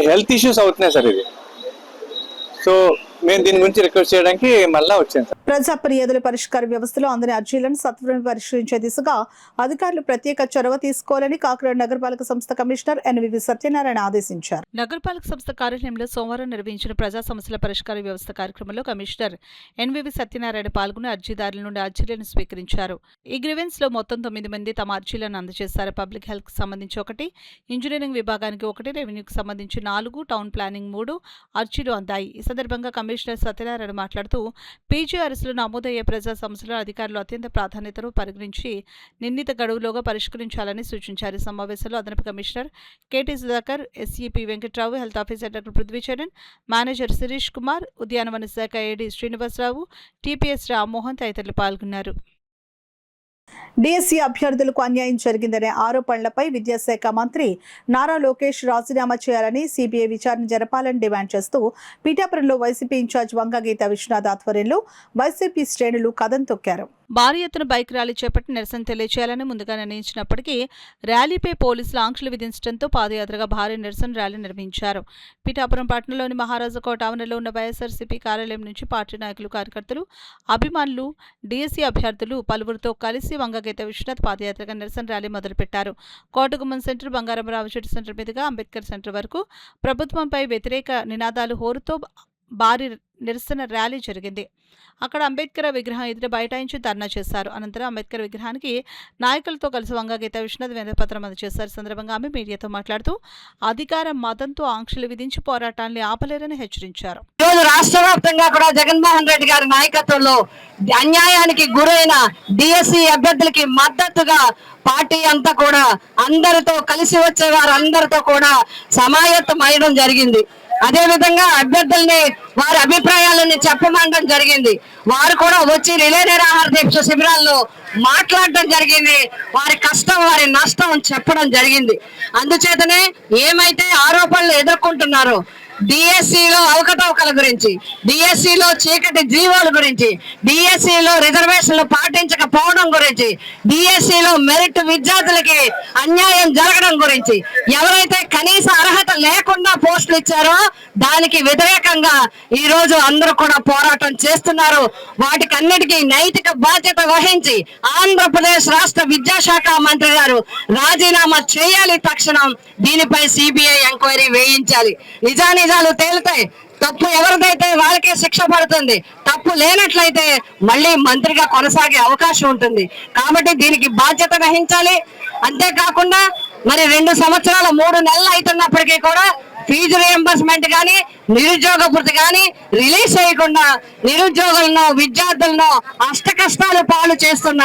హెల్త్ ఇష్యూస్ అవుతున్నాయి సార్. ఇది సో మేము దీని గురించి రిక్వెస్ట్ చేయడానికి మళ్ళీ వచ్చాను సార్. ప్రజా ఫిర్యాదుల పరిష్కార వ్యవస్థలో అందని అర్జీలను సత్వరం పరిష్కరించే దిశగా అధికారులు ప్రత్యేక చొరవ తీసుకోవాలని కాకినాడ నగరపాలక సంస్థ కమిషనర్ ఎన్వివి సత్యనారాయణ ఆదేశించారు. నగరపాలక సంస్థ కార్యాలయంలో సోమవారం నిర్వహించిన ప్రజా సమస్యల పరిష్కార వ్యవస్థ కార్యక్రమంలో కమిషనర్ ఎన్వివి సత్యనారాయణ పాల్గొని అర్జీదారుల నుండి అర్జీలను స్వీకరించారు. ఈ గ్రీవెన్స్ లో మొత్తం 9 మంది తమ అర్జీలను అందజేశారు. పబ్లిక్ హెల్త్ కి సంబంధించి 1, ఇంజనీరింగ్ విభాగానికి 1, రెవెన్యూకి సంబంధించి 4, టౌన్ ప్లానింగ్ 3 అర్జీలు అందాయి. ఈ సందర్భంగా కమిషనర్ సత్యనారాయణ మాట్లాడుతూ పీజీఆర్ఎస్లో నమోదయ్యే ప్రజా సమస్యలను అధికారులు అత్యంత ప్రాధాన్యతను పరిగణించి నిర్ణీత గడువులోగా పరిష్కరించాలని సూచించారు. ఈ సమావేశంలో అదనపు commissioner KT Sudhakar, SEP Venkatrao, health officer doctor Prithvicharan, manager Sireesh Kumar, ఉద్యానవన శాఖ ఏడీ శ్రీనివాసరావు, టీపీఎస్ రామ్మోహన్ తదితరులు పాల్గొన్నారు. డిఎస్సీ అభ్యర్థులకు అన్యాయం జరిగిందనే ఆరోపణలపై విద్యాశాఖ మంత్రి నారా లోకేష్ రాజీనామా చేయాలని సిబిఐ విచారణ జరపాలని డిమాండ్ చేస్తూ పిఠాపురంలో వైసీపీ ఇన్ఛార్జ్ వంగ గీతా విశ్వనాథ్ ఆధ్వర్యంలో వైసీపీ శ్రేణులు కదం తొక్కారు. భారీ ఎత్తున బైక్ ర్యాలీ చేపట్టి నిరసన తెలియచేయాలని ముందుగా నిర్ణయించినప్పటికీ ర్యాలీపై పోలీసులు ఆంక్షలు విధించడంతో పాదయాత్రగా భారీ నిరసన ర్యాలీ నిర్వహించారు. పిఠాపురం పట్టణంలోని మహారాజా కోట ఆవరణలో ఉన్న వైఎస్ఆర్సీపీ కార్యాలయం నుంచి పార్టీ నాయకులు, కార్యకర్తలు, అభిమానులు, డిఎస్సీ అభ్యర్థులు పలువురితో కలిసి వంగగీత విశ్వనాథ్ పాదయాత్రగా నిరసన ర్యాలీ మొదలుపెట్టారు. కోటగుమ్మం సెంటర్, బంగారమరావు చెట్టు సెంటర్ మీదుగా అంబేద్కర్ సెంటర్ వరకు ప్రభుత్వంపై వ్యతిరేక నినాదాలు హోరుతో భారీ నిరసన ర్యాలీ జరిగింది. అక్కడ అంబేద్కర్ విగ్రహం ఎదుట బైఠాయించి ధర్నా చేశారు. అనంతరం అంబేద్కర్ విగ్రహానికి నాయకులతో కలిసి వంగగీత విశ్వనాథ్ వినతిపత్రం అందజేశారు. సందర్భంగా ఆమె మీడియాతో మాట్లాడుతూ అధికార మతంతో ఆంక్షలు విధించి పోరాటాన్ని ఆపలేరని హెచ్చరించారు. ఈరోజు రాష్ట్ర వ్యాప్తంగా కూడా జగన్మోహన్ రెడ్డి గారి నాయకత్వంలో అన్యాయానికి గురైన డిఎస్సి అభ్యర్థులకి మద్దతుగా పార్టీ అంతా కూడా అందరితో కలిసి వచ్చే వారు అందరితో కూడా సమాయత్తమయ్యడం జరిగింది. అదే విధంగా అభ్యర్థుల్ని వారి అభిప్రాయాలను చెప్పమండం జరిగింది. వారు కూడా వచ్చి రిలే నిరాహార దీక్ష శిబిరాల్లో మాట్లాడడం జరిగింది. వారి కష్టం వారి నష్టం చెప్పడం జరిగింది. అందుచేతనే ఏమైతే ఆరోపణలు ఎదుర్కొంటున్నారో డిఎస్సిలో అవకతవకల గురించి, డిఎస్సిలో చీకటి జీవాల గురించి, డిఎస్సిలో రిజర్వేషన్లు పాటించకపోవడం గురించి, డిఎస్సిలో మెరిట్ విద్యార్థులకి అన్యాయం జరగడం గురించి, ఎవరైతే కనీస అర్హత లేకుండా పోస్టులు ఇచ్చారో దానికి వ్యతిరేకంగా ఈ రోజు అందరూ కూడా పోరాటం చేస్తున్నారు. వాటికి అన్నిటికీ నైతిక బాధ్యత వహించి ఆంధ్రప్రదేశ్ రాష్ట్ర విద్యాశాఖ మంత్రి గారు రాజీనామా చేయాలి. తక్షణం దీనిపై సిబిఐ ఎంక్వైరీ వేయించాలి. నిజాలు తేలుతాయి. తప్పు ఎవరిదైతే వాళ్ళకే శిక్ష పడుతుంది. తప్పు లేనట్లయితే మళ్ళీ మంత్రిగా కొనసాగే అవకాశం ఉంటుంది. కాబట్టి దీనికి బాధ్యత వహించాలి. అంతేకాకుండా మరి 2 సంవత్సరాల 3 నెలలు అవుతున్నప్పటికీ కూడా ఫీజు రియంబర్స్మెంట్ కానీ నిరుద్యోగ భృతి కానీ రిలీజ్ చేయకుండా నిరుద్యోగులను విద్యార్థులను అష్టకష్టాలు పాలు చేస్తున్న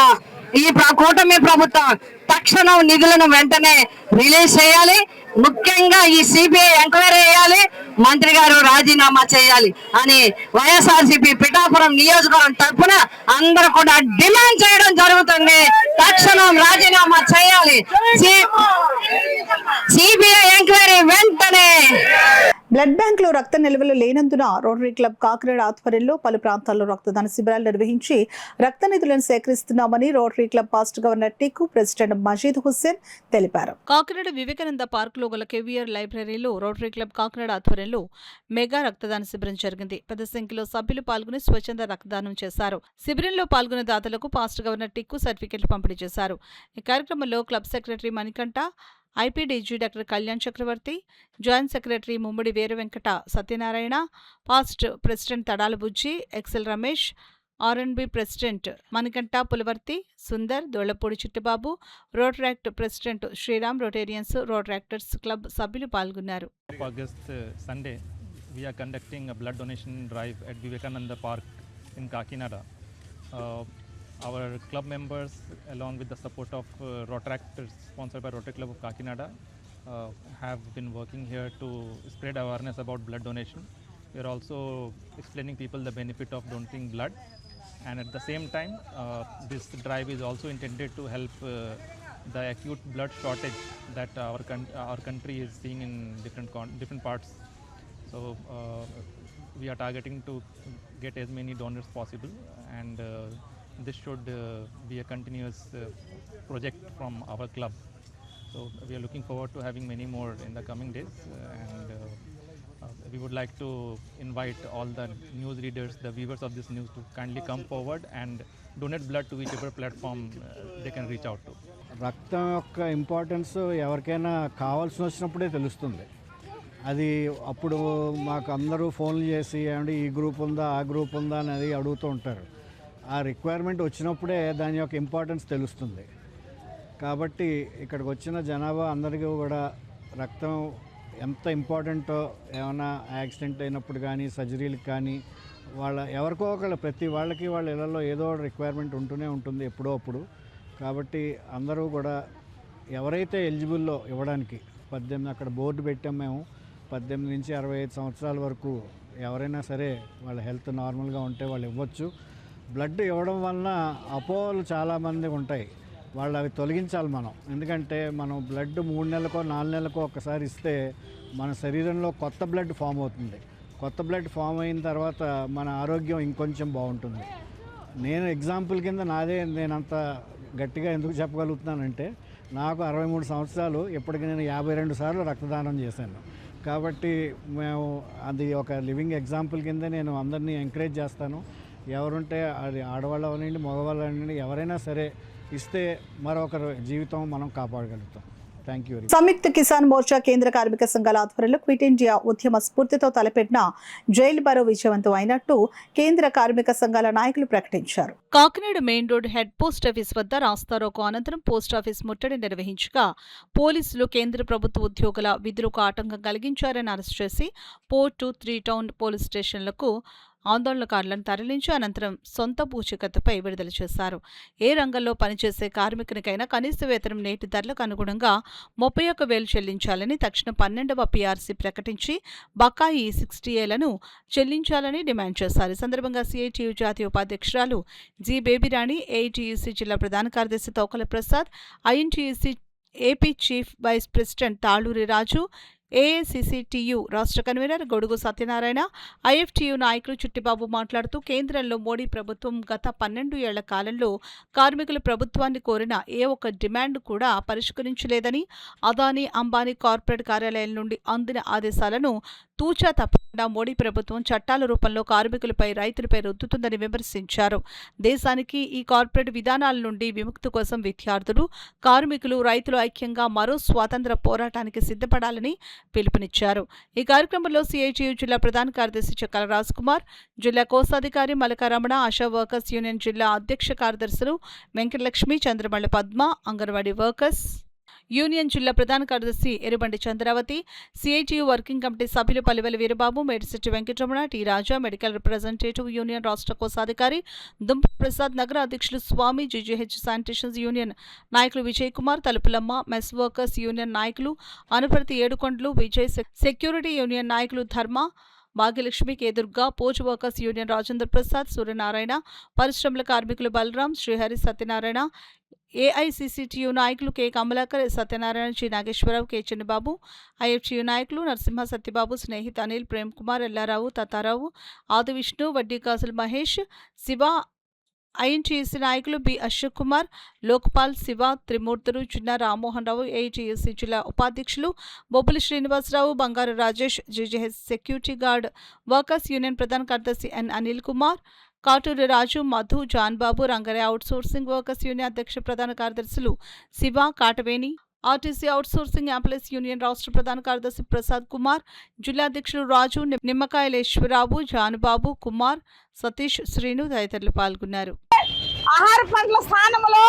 ఈ కూటమి ప్రభుత్వం తక్షణం నిధులను వెంటనే రిలీజ్ చేయాలి. ముఖ్యంగా ఈ సిబిఐ ఎంక్వైరీ చేయాలి. మంత్రి గారు రాజీనామా చేయాలి అని వైఎస్ఆర్సీపీ పిఠాపురం నియోజకవర్గం తరఫున అందరూ కూడా డిమాండ్ చేయడం జరుగుతుంది. తక్షణం రాజీనామా చేయాలి. సిబిఐ ఎంక్వైరీ వెంటనే. బ్లడ్ బ్యాంకులో రక్త నిల్వలు లేనందున రోటరీ క్లబ్ కాకినాడ ఆధ్వర్యంలో పలు ప్రాంతాల్లో రక్తదాన శిబిరాలు నిర్వహించి రక్త నిధులను సేకరిస్తున్నామని rotary club past governor Tikku president Majeed Hussain తెలిపారు. కాకినాడ వివేకానంద పార్కులో గల కేవీఆర్ లైబ్రరీలో రోటరీ క్లబ్ కాకినాడ ఆధ్వర్యంలో మెగా రక్తదాన శిబిరం జరిగింది. పెద్ద సంఖ్యలో సభ్యులు పాల్గొని స్వచ్ఛంద రక్తదానం చేశారు. శిబిరంలో పాల్గొన్న దాతలకు పాస్ట్ గవర్నర్ టిక్కు సర్టిఫికెట్లు పంపిణీ చేశారు. ఈ కార్యక్రమంలో club secretary Manikanta, IPDG doctor Kalyan Chakravarthi, joint secretary Mummadi Veera Venkata Satyanarayana, past president Tadala Bujji, Excel Ramesh, RNB president Manikanta Pulavarthi, Sundar, Dollapudi Chittubabu, rotaract president Sriram, rotarians, rotaractors club సభ్యులు పాల్గొన్నారు. August Sunday, we are conducting a blood donation drive at Vivekananda Park in Kakinada. Our club members, along with the support of Rotaractors, sponsored by Rotary Club of Kakinada, have been working here to spread awareness about blood donation. We are also explaining people the benefit of donating blood, and at the same time, this drive is also intended to help the acute blood shortage that our country is seeing in different parts. So we are targeting to get as many donors possible, and this should be a continuous project from our club. So we are looking forward to having many more in the coming days, and we would like to invite all the news readers, the viewers of this news, to kindly come forward and donate blood to whichever platform they can reach out to. రక్తం యొక్క importance ఎవరికైనా కావాల్సి వచ్చినప్పుడే తెలుస్తుంది. అది అప్పుడు మాకు అందరూ ఫోన్లు చేసి ఏమంటే ఈ గ్రూప్ ఉందా ఆ గ్రూప్ ఉందా అనేది అడుగుతూ ఉంటారు. ఆ రిక్వైర్మెంట్ వచ్చినప్పుడే దాని యొక్క ఇంపార్టెన్స్ తెలుస్తుంది. కాబట్టి ఇక్కడికి వచ్చిన జనాభా అందరికీ కూడా రక్తం ఎంత ఇంపార్టెంటో, ఏమైనా యాక్సిడెంట్ అయినప్పుడు కానీ సర్జరీలకు కానీ ఎవరికో ఒకళ్ళు ప్రతి వాళ్ళకి వాళ్ళ ఇళ్లలో ఏదో రిక్వైర్మెంట్ ఉంటూనే ఉంటుంది ఎప్పుడో అప్పుడు. కాబట్టి అందరూ కూడా ఎవరైతే ఎలిజిబుల్లో ఇవ్వడానికి 18 అక్కడ బోర్డు పెట్టాం మేము. 18 నుంచి 65 సంవత్సరాల వరకు ఎవరైనా సరే వాళ్ళ హెల్త్ నార్మల్గా ఉంటే వాళ్ళు ఇవ్వచ్చు. బ్లడ్ ఇవ్వడం వలన అపోహలు చాలామంది ఉంటాయి. వాళ్ళు అవి తొలగించాలి మనం. ఎందుకంటే మనం బ్లడ్ 3 నెలలకో 4 నెలలకో ఒకసారి ఇస్తే మన శరీరంలో కొత్త బ్లడ్ ఫామ్ అవుతుంది. కొత్త బ్లడ్ ఫామ్ అయిన తర్వాత మన ఆరోగ్యం ఇంకొంచెం బాగుంటుంది. నేను ఎగ్జాంపుల్ కింద నేనంత గట్టిగా ఎందుకు చెప్పగలుగుతున్నానంటే నాకు 63 సంవత్సరాలు, ఇప్పటికి నేను 52 సార్లు రక్తదానం చేశాను. కాబట్టి మేము అది ఒక లివింగ్ ఎగ్జాంపుల్ కింద నేను అందరినీ ఎంకరేజ్ చేస్తాను. ఎవరుంటే అది ఆడవాళ్ళు అవనండి మగవాళ్ళు అవనండి ఎవరైనా సరే ఇస్తే మరొకరి జీవితం మనం కాపాడగలుగుతాం. Thank you. సంయుక్త కిసాన్ మోర్చా కేంద్ర కార్మిక సంఘాల ఆధ్వర్యంలో క్విట్ ఇండియా ఉద్యమ స్ఫూర్తితో తలపెట్టిన జైలు బరో విజయవంతం అయినట్టు కేంద్ర కార్మిక సంఘాల నాయకులు ప్రకటించారు. Kakinada main road head post office వద్ద రాస్తారోకో అనంతరం పోస్ట్ ఆఫీస్ ముట్టడి నిర్వహించగా పోలీసులు కేంద్ర ప్రభుత్వ ఉద్యోగుల విధులకు ఆటంకం కలిగించారని అరెస్ట్ చేసి పోర్టు 3 టౌన్ పోలీస్ స్టేషన్లకు ఆందోళనకారులను తరలించి అనంతరం సొంత పూచికత్తుపై విడుదల చేశారు. ఏ రంగంలో పనిచేసే కార్మికునికైనా కనీస వేతనం నేటి ధరలకు అనుగుణంగా 31,000 చెల్లించాలని తక్షణం 12వ PRC ప్రకటించి బకాయి 60ఏలను చెల్లించాలని డిమాండ్ చేశారు. ఈ సందర్భంగా CITU జాతీయ ఉపాధ్యక్షురాలు జి బేబీరాణి, AITUC జిల్లా ప్రధాన కార్యదర్శి Tokala Prasad, INTUC AP chief vice president Taluri Raju, AICCTU రాష్ట్ర కన్వీనర్ గొడుగు సత్యనారాయణ, IFTU నాయకులు చుట్టిబాబు మాట్లాడుతూ కేంద్రంలో మోడీ ప్రభుత్వం గత 12 ఏళ్ల కాలంలో కార్మికులు ప్రభుత్వాన్ని కోరిన ఏ ఒక్క డిమాండ్ కూడా పరిష్కరించలేదని, అదానీ అంబానీ కార్పొరేట్ కార్యాలయాల నుండి అందిన ఆదేశాలను తూచా తప్పకుండా మోడీ ప్రభుత్వం చట్టాల రూపంలో కార్మికులపై, రైతులపై రుద్దుతుందని విమర్శించారు. దేశానికి ఈ కార్పొరేట్ విధానాల నుండి విముక్తి కోసం విద్యార్థులు, కార్మికులు, రైతులు ఐక్యంగా మరో స్వాతంత్ర పోరాటానికి సిద్ధపడాలని పిలుపునిచ్చారు. ఈ కార్యక్రమంలో CITU జిల్లా ప్రధాన కార్యదర్శి చక్కల రాజ్ కుమార్, జిల్లా కోశాధికారి మలకారమణ, ఆశా వర్కర్స్ యూనియన్ జిల్లా అధ్యక్ష కార్యదర్శులు వెంకటలక్ష్మి, చంద్రమళ్ళ పద్మ, అంగన్వాడీ వర్కర్స్ యూనియన్ జిల్లా ప్రధాన కార్యదర్శి Erubandi Chandravathi, CITU working committee సభ్యులు పల్లివెల వీరబాబు, మేడిశెట్టి వెంకటరమణ, టి రాజా, మెడికల్ రిప్రజెంటేటివ్ యూనియన్ రాష్ట్ర కోశాధికారి దుంప ప్రసాద్, నగర అధ్యక్షులు స్వామి, GGH శానిటేషన్స్ యూనియన్ నాయకులు Vijay Kumar, Talupulamma, mess workers union నాయకులు అనుపర్తి ఏడుకొండలు, విజయ్ సెక్యూరిటీ యూనియన్ నాయకులు ధర్మ, భాగ్యలక్ష్మి, కేదుర్గా, పోజ్ వర్కర్స్ యూనియన్ రాజేంద్ర ప్రసాద్, సూర్యనారాయణ, పరిశ్రమల కార్మికులు బలరాం, శ్రీహరి, సత్యనారాయణ, AICCTU నాయకులు K Kamalakar, Satyanarayana, G Nageswararao, K Chinnababu, IFTU నాయకులు నరసింహ, సత్యబాబు, స్నేహిత్, అనిల్, ప్రేమ్ కుమార్, ఎల్లారావు, తాతారావు, ఆది విష్ణు, వడ్డీ కాసులు మహేష్, శివ, INTUC నాయకులు బి అశోక్ కుమార్, లోక్పాల్, శివ, త్రిమూర్తులు, చిన్న రామ్మోహన్ రావు, AITUC జిల్లా ఉపాధ్యక్షులు Bobbili Srinivasarao, Bangaru Rajesh, GGH security guard workers union ప్రధాన కార్యదర్శి N Anil Kumar, Katuri Raju, Madhu, Johnbabu, Rangaiah outsourcing workers union అధ్యక్ష ప్రధాన కార్యదర్శులు Siva, Kataveni, RTC outsourcing employees union రాష్ట్ర ప్రధాన కార్యదర్శి ప్రసాద్ కుమార్, జిల్లా అధ్యక్షులు రాజు, నిమ్మకాయలేశ్వరరావు, జానుబాబు, కుమార్, సతీష్, శ్రీను తదితరులు పాల్గొన్నారు. ఆహార పంటల స్థానంలో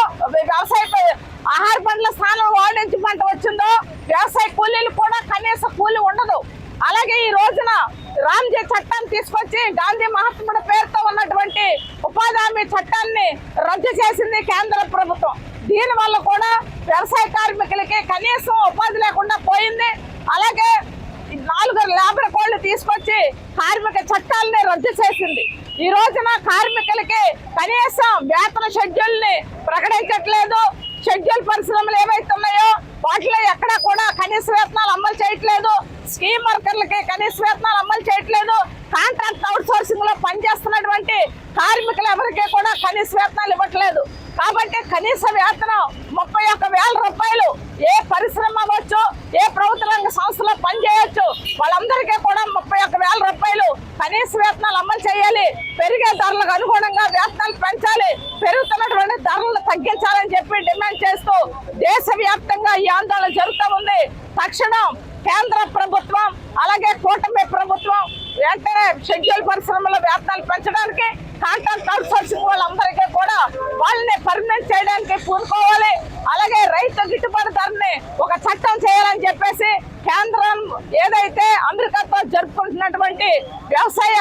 ఆహార పంటల స్థానంలో వాణిజ్య పంట వచ్చిందో వ్యవసాయ కూలీలు కూడా కనీస కూలి ఉండదు. అలాగే ఈ రోజున రామ్జీ చట్టాన్ని తీసుకొచ్చి గాంధీ మహాత్ముడి పేరుతో ఉన్నటువంటి ఉపాధి హామీ చట్టాన్ని రద్దు చేసింది కేంద్ర ప్రభుత్వం. దీనివల్ల కూడా వ్యవసాయ కార్మికులకి కనీసం ఉపాధి లేకుండా పోయింది. అలాగే 4 లేబర్ కోడ్లు తీసుకొచ్చి కార్మిక చట్టాలని రద్దు చేసింది. ఈ రోజున కార్మికులకి కనీసం వేతన షెడ్యూల్ని ప్రకటించట్లేదు. షెడ్యూల్ పరిశ్రమలు ఏవైతే ఉన్నాయో వాటిలో ఎక్కడా కూడా కనీస వేతనాలు అమలు చేయట్లేదు. స్కీమ్ వర్కర్లకి కనీస వేతనాలు అమలు చేయట్లేదు. కాంట్రాక్ట్ అవుట్ సోర్సింగ్ లో పనిచేస్తున్నటువంటి కార్మికులు ఎవరికి కూడా కనీస వేతనాలు ఇవ్వట్లేదు. కాబట్టి కనీస వేతనం 31,000 రూపాయలు ఏ పరిశ్రమ అవ్వచ్చు, ఏ ప్రభుత్వ రంగ సంస్థలో పనిచేయవచ్చు, వాళ్ళందరికీ కూడా 31,000 రూపాయలు కనీస వేతనాలు అమలు చేయాలి. పెరిగే ధరలకు అనుగుణంగా వేతనాలు పెంచాలి. పెరుగుతున్నటువంటి ధరలను తగ్గించాలని చెప్పి డిమాండ్ చేస్తూ దేశవ్యాప్తంగా ఈ ఆందోళన జరుగుతూ ఉంది. తక్షణం కేంద్ర ప్రభుత్వం అలాగే కూటమి ప్రభుత్వం వెంటనే షెడ్యూల్ పరిశ్రమలో వేతనాలు పెంచడానికి, కాంట్రాక్ట్ అవుట్ సోర్సింగ్ వాళ్ళందరికీ కూడా వాళ్ళని పర్మనెంట్ చేయడానికి పూనుకోవాలి. అలాగే రైతు గిట్టుబాటు ధరని ఒక చట్టం చేయాలని చెప్పేసి కేంద్రం ఏదైతే అమెరికాతో జరుపుకుంటున్నటువంటి వ్యవసాయ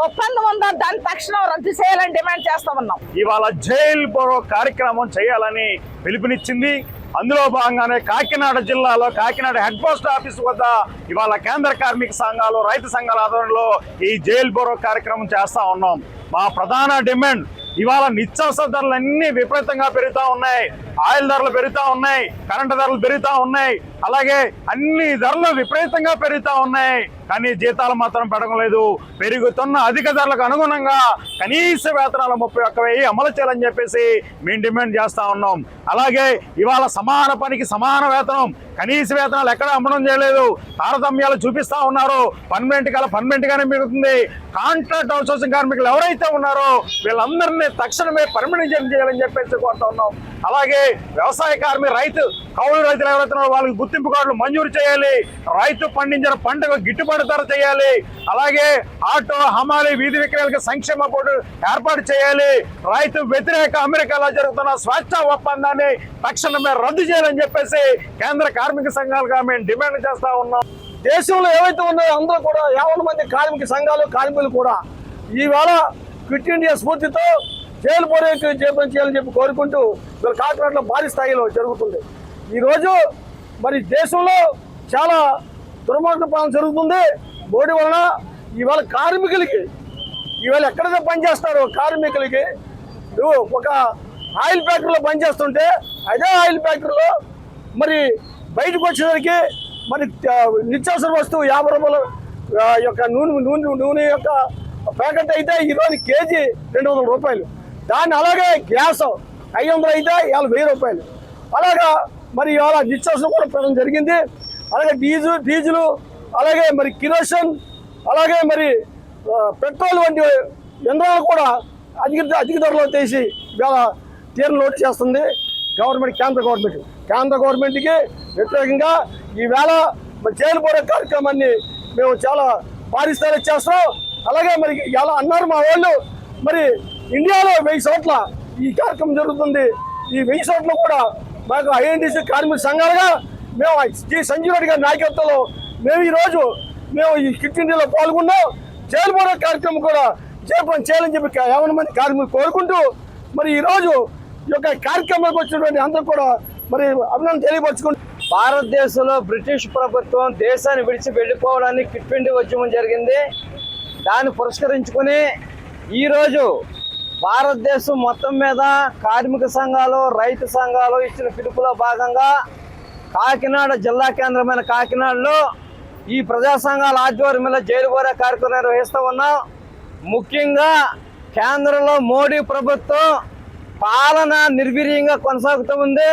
ఒప్పందం ఉందో దాన్ని తక్షణం రద్దు చేయాలని డిమాండ్ చేస్తా ఉన్నాం. ఇవాళ జైల్ బరో కార్యక్రమం చేయాలని పిలుపునిచ్చింది. అందులో భాగంగానే కాకినాడ జిల్లాలో కాకినాడ హెడ్ పోస్ట్ ఆఫీస్ వద్ద ఇవాళ కేంద్ర కార్మిక సంఘాలు, రైతు సంఘాల ఆధ్వర్యంలో ఈ జైల్ బరో కార్యక్రమం చేస్తా ఉన్నాం. మా ప్రధాన డిమాండ్ ఇవాళ నిత్యావసర ధరలు అన్ని విపరీతంగా పెరుగుతూ ఉన్నాయి. ఆయిల్ ధరలు పెరుగుతూ ఉన్నాయి, కరెంటు ధరలు పెరుగుతూ ఉన్నాయి, అలాగే అన్ని ధరలు విపరీతంగా పెరుగుతూ ఉన్నాయి. కానీ జీతాలు మాత్రం పెరగడం లేదు. పెరుగుతున్న అధిక ధరలకు అనుగుణంగా కనీస వేతనాలు 31,000 అమలు చేయాలని చెప్పేసి మేము డిమాండ్ చేస్తా ఉన్నాం. అలాగే ఇవాళ సమాన పనికి సమాన వేతనం, కనీస వేతనాలు ఎక్కడ అమ్మడం చేయలేదు. తారతమ్యాలు చూపిస్తా ఉన్నారు. పర్మనెంట్ గానే మిగులుతుంది. కాంట్రాక్ట్ అవుట్ సోర్సింగ్ కార్మికులు ఎవరైతే ఉన్నారో వీళ్ళందరినీ తక్షణమే పర్మనెంట్ చేయాలని చెప్పేసి కోరుతా ఉన్నాం. అలాగే వ్యవసాయ కార్మిక కౌలు రైతులు ఎవరైతే ఉన్నారో వాళ్ళకి గుర్తింపు కార్డులు మంజూరు చేయాలి, రైతు పండించిన పంటకు గిట్టుబాటు ధర చేయాలి, అలాగే ఆటో హమాలి వీధి విక్రయాలకు సంక్షేమ బోర్డు ఏర్పాటు చేయాలి, రైతు వ్యతిరేక అమెరికాలో జరుగుతున్న స్వేచ్ఛ ఒప్పందాన్ని తక్షణమే రద్దు చేయాలని చెప్పేసి కేంద్ర కార్మిక సంఘాలుగా మేము డిమాండ్ చేస్తా ఉన్నాం. దేశంలో ఏవైతే ఉన్నాయో అందరూ కూడా 50 మంది కార్మిక సంఘాలు కార్మికులు కూడా ఈవేళ క్విట్ ఇండియా స్ఫూర్తితో జైలు పోరాటం చేయాలని చెప్పి కోరుకుంటూ వీళ్ళ కాకినాడలో భారీ స్థాయిలో జరుగుతుంది. ఈరోజు మరి దేశంలో చాలా దుర్మార్గ పాలన జరుగుతుంది. మోడీ వలన ఇవాళ కార్మికులకి ఇవాళ ఎక్కడైతే పనిచేస్తారో కార్మికులకి ఒక ఆయిల్ ఫ్యాక్టరీలో పనిచేస్తుంటే అదే ఆయిల్ ఫ్యాక్టరీలో మరి బయటకు వచ్చేసరికి మరి నిత్యావసర వస్తువు 50 రూపాయల యొక్క నూనె యొక్క ప్యాకెట్ అయితే ఈరోజు కేజీ 200 రూపాయలు. దాన్ని అలాగే గ్యాస్ 500 అయితే ఇవాళ 1000 రూపాయలు. అలాగా మరి ఇవాళ నిత్యావసరం కూడా పెట్టడం జరిగింది. అలాగే డీజిల్ అలాగే మరి కిరోసిన్ అలాగే మరి పెట్రోల్ వంటి యంత్రాలు కూడా అధిక ధరలో తీసి ఇవాళ తీరం లోటు చేస్తుంది కేంద్ర గవర్నమెంట్కి వ్యతిరేకంగా ఈవేళ మరి జైలు పోరే కార్యక్రమాన్ని మేము చాలా భారీ స్థాయిలో చేస్తాం. అలాగే మరి ఇలా అన్నారు మా వాళ్ళు, మరి ఇండియాలో 1000 చోట్ల ఈ కార్యక్రమం జరుగుతుంది. ఈ 1000 చోట్ల కూడా మాకు ఐఎన్టీసీ కార్మిక సంఘాలుగా మేము సంజీవ్ రెడ్డి గారి నాయకత్వంలో మేము ఈరోజు ఈ క్విట్ ఇండియాలో పాల్గొన్నాం. జైలు పోరే కార్యక్రమం కూడా జయప్రదం చేయాలని చెప్పి 50 మంది కార్మికులు కోరుకుంటూ మరి ఈరోజు ఈ యొక్క కార్యక్రమానికి వచ్చినటువంటి అందరూ కూడా మరి అభినందన తెలియపరచుకుంటూ భారతదేశంలో బ్రిటిష్ ప్రభుత్వం దేశాన్ని విడిచి వెళ్ళిపోవడానికి క్విట్ ఇండియా ఉద్యమం జరిగింది. దాన్ని పురస్కరించుకుని ఈరోజు భారతదేశం మొత్తం మీద కార్మిక సంఘాలు రైతు సంఘాలు ఇచ్చిన పిలుపులో భాగంగా కాకినాడ జిల్లా కేంద్రమైన కాకినాడలో ఈ ప్రజా సంఘాల ఆధ్వర్యంలో జైలు పోరే కార్యక్రమం నిర్వహిస్తూ ఉన్నాం. ముఖ్యంగా కేంద్రంలో మోడీ ప్రభుత్వం పాలన నిర్వీర్యంగా కొనసాగుతూ ఉంది.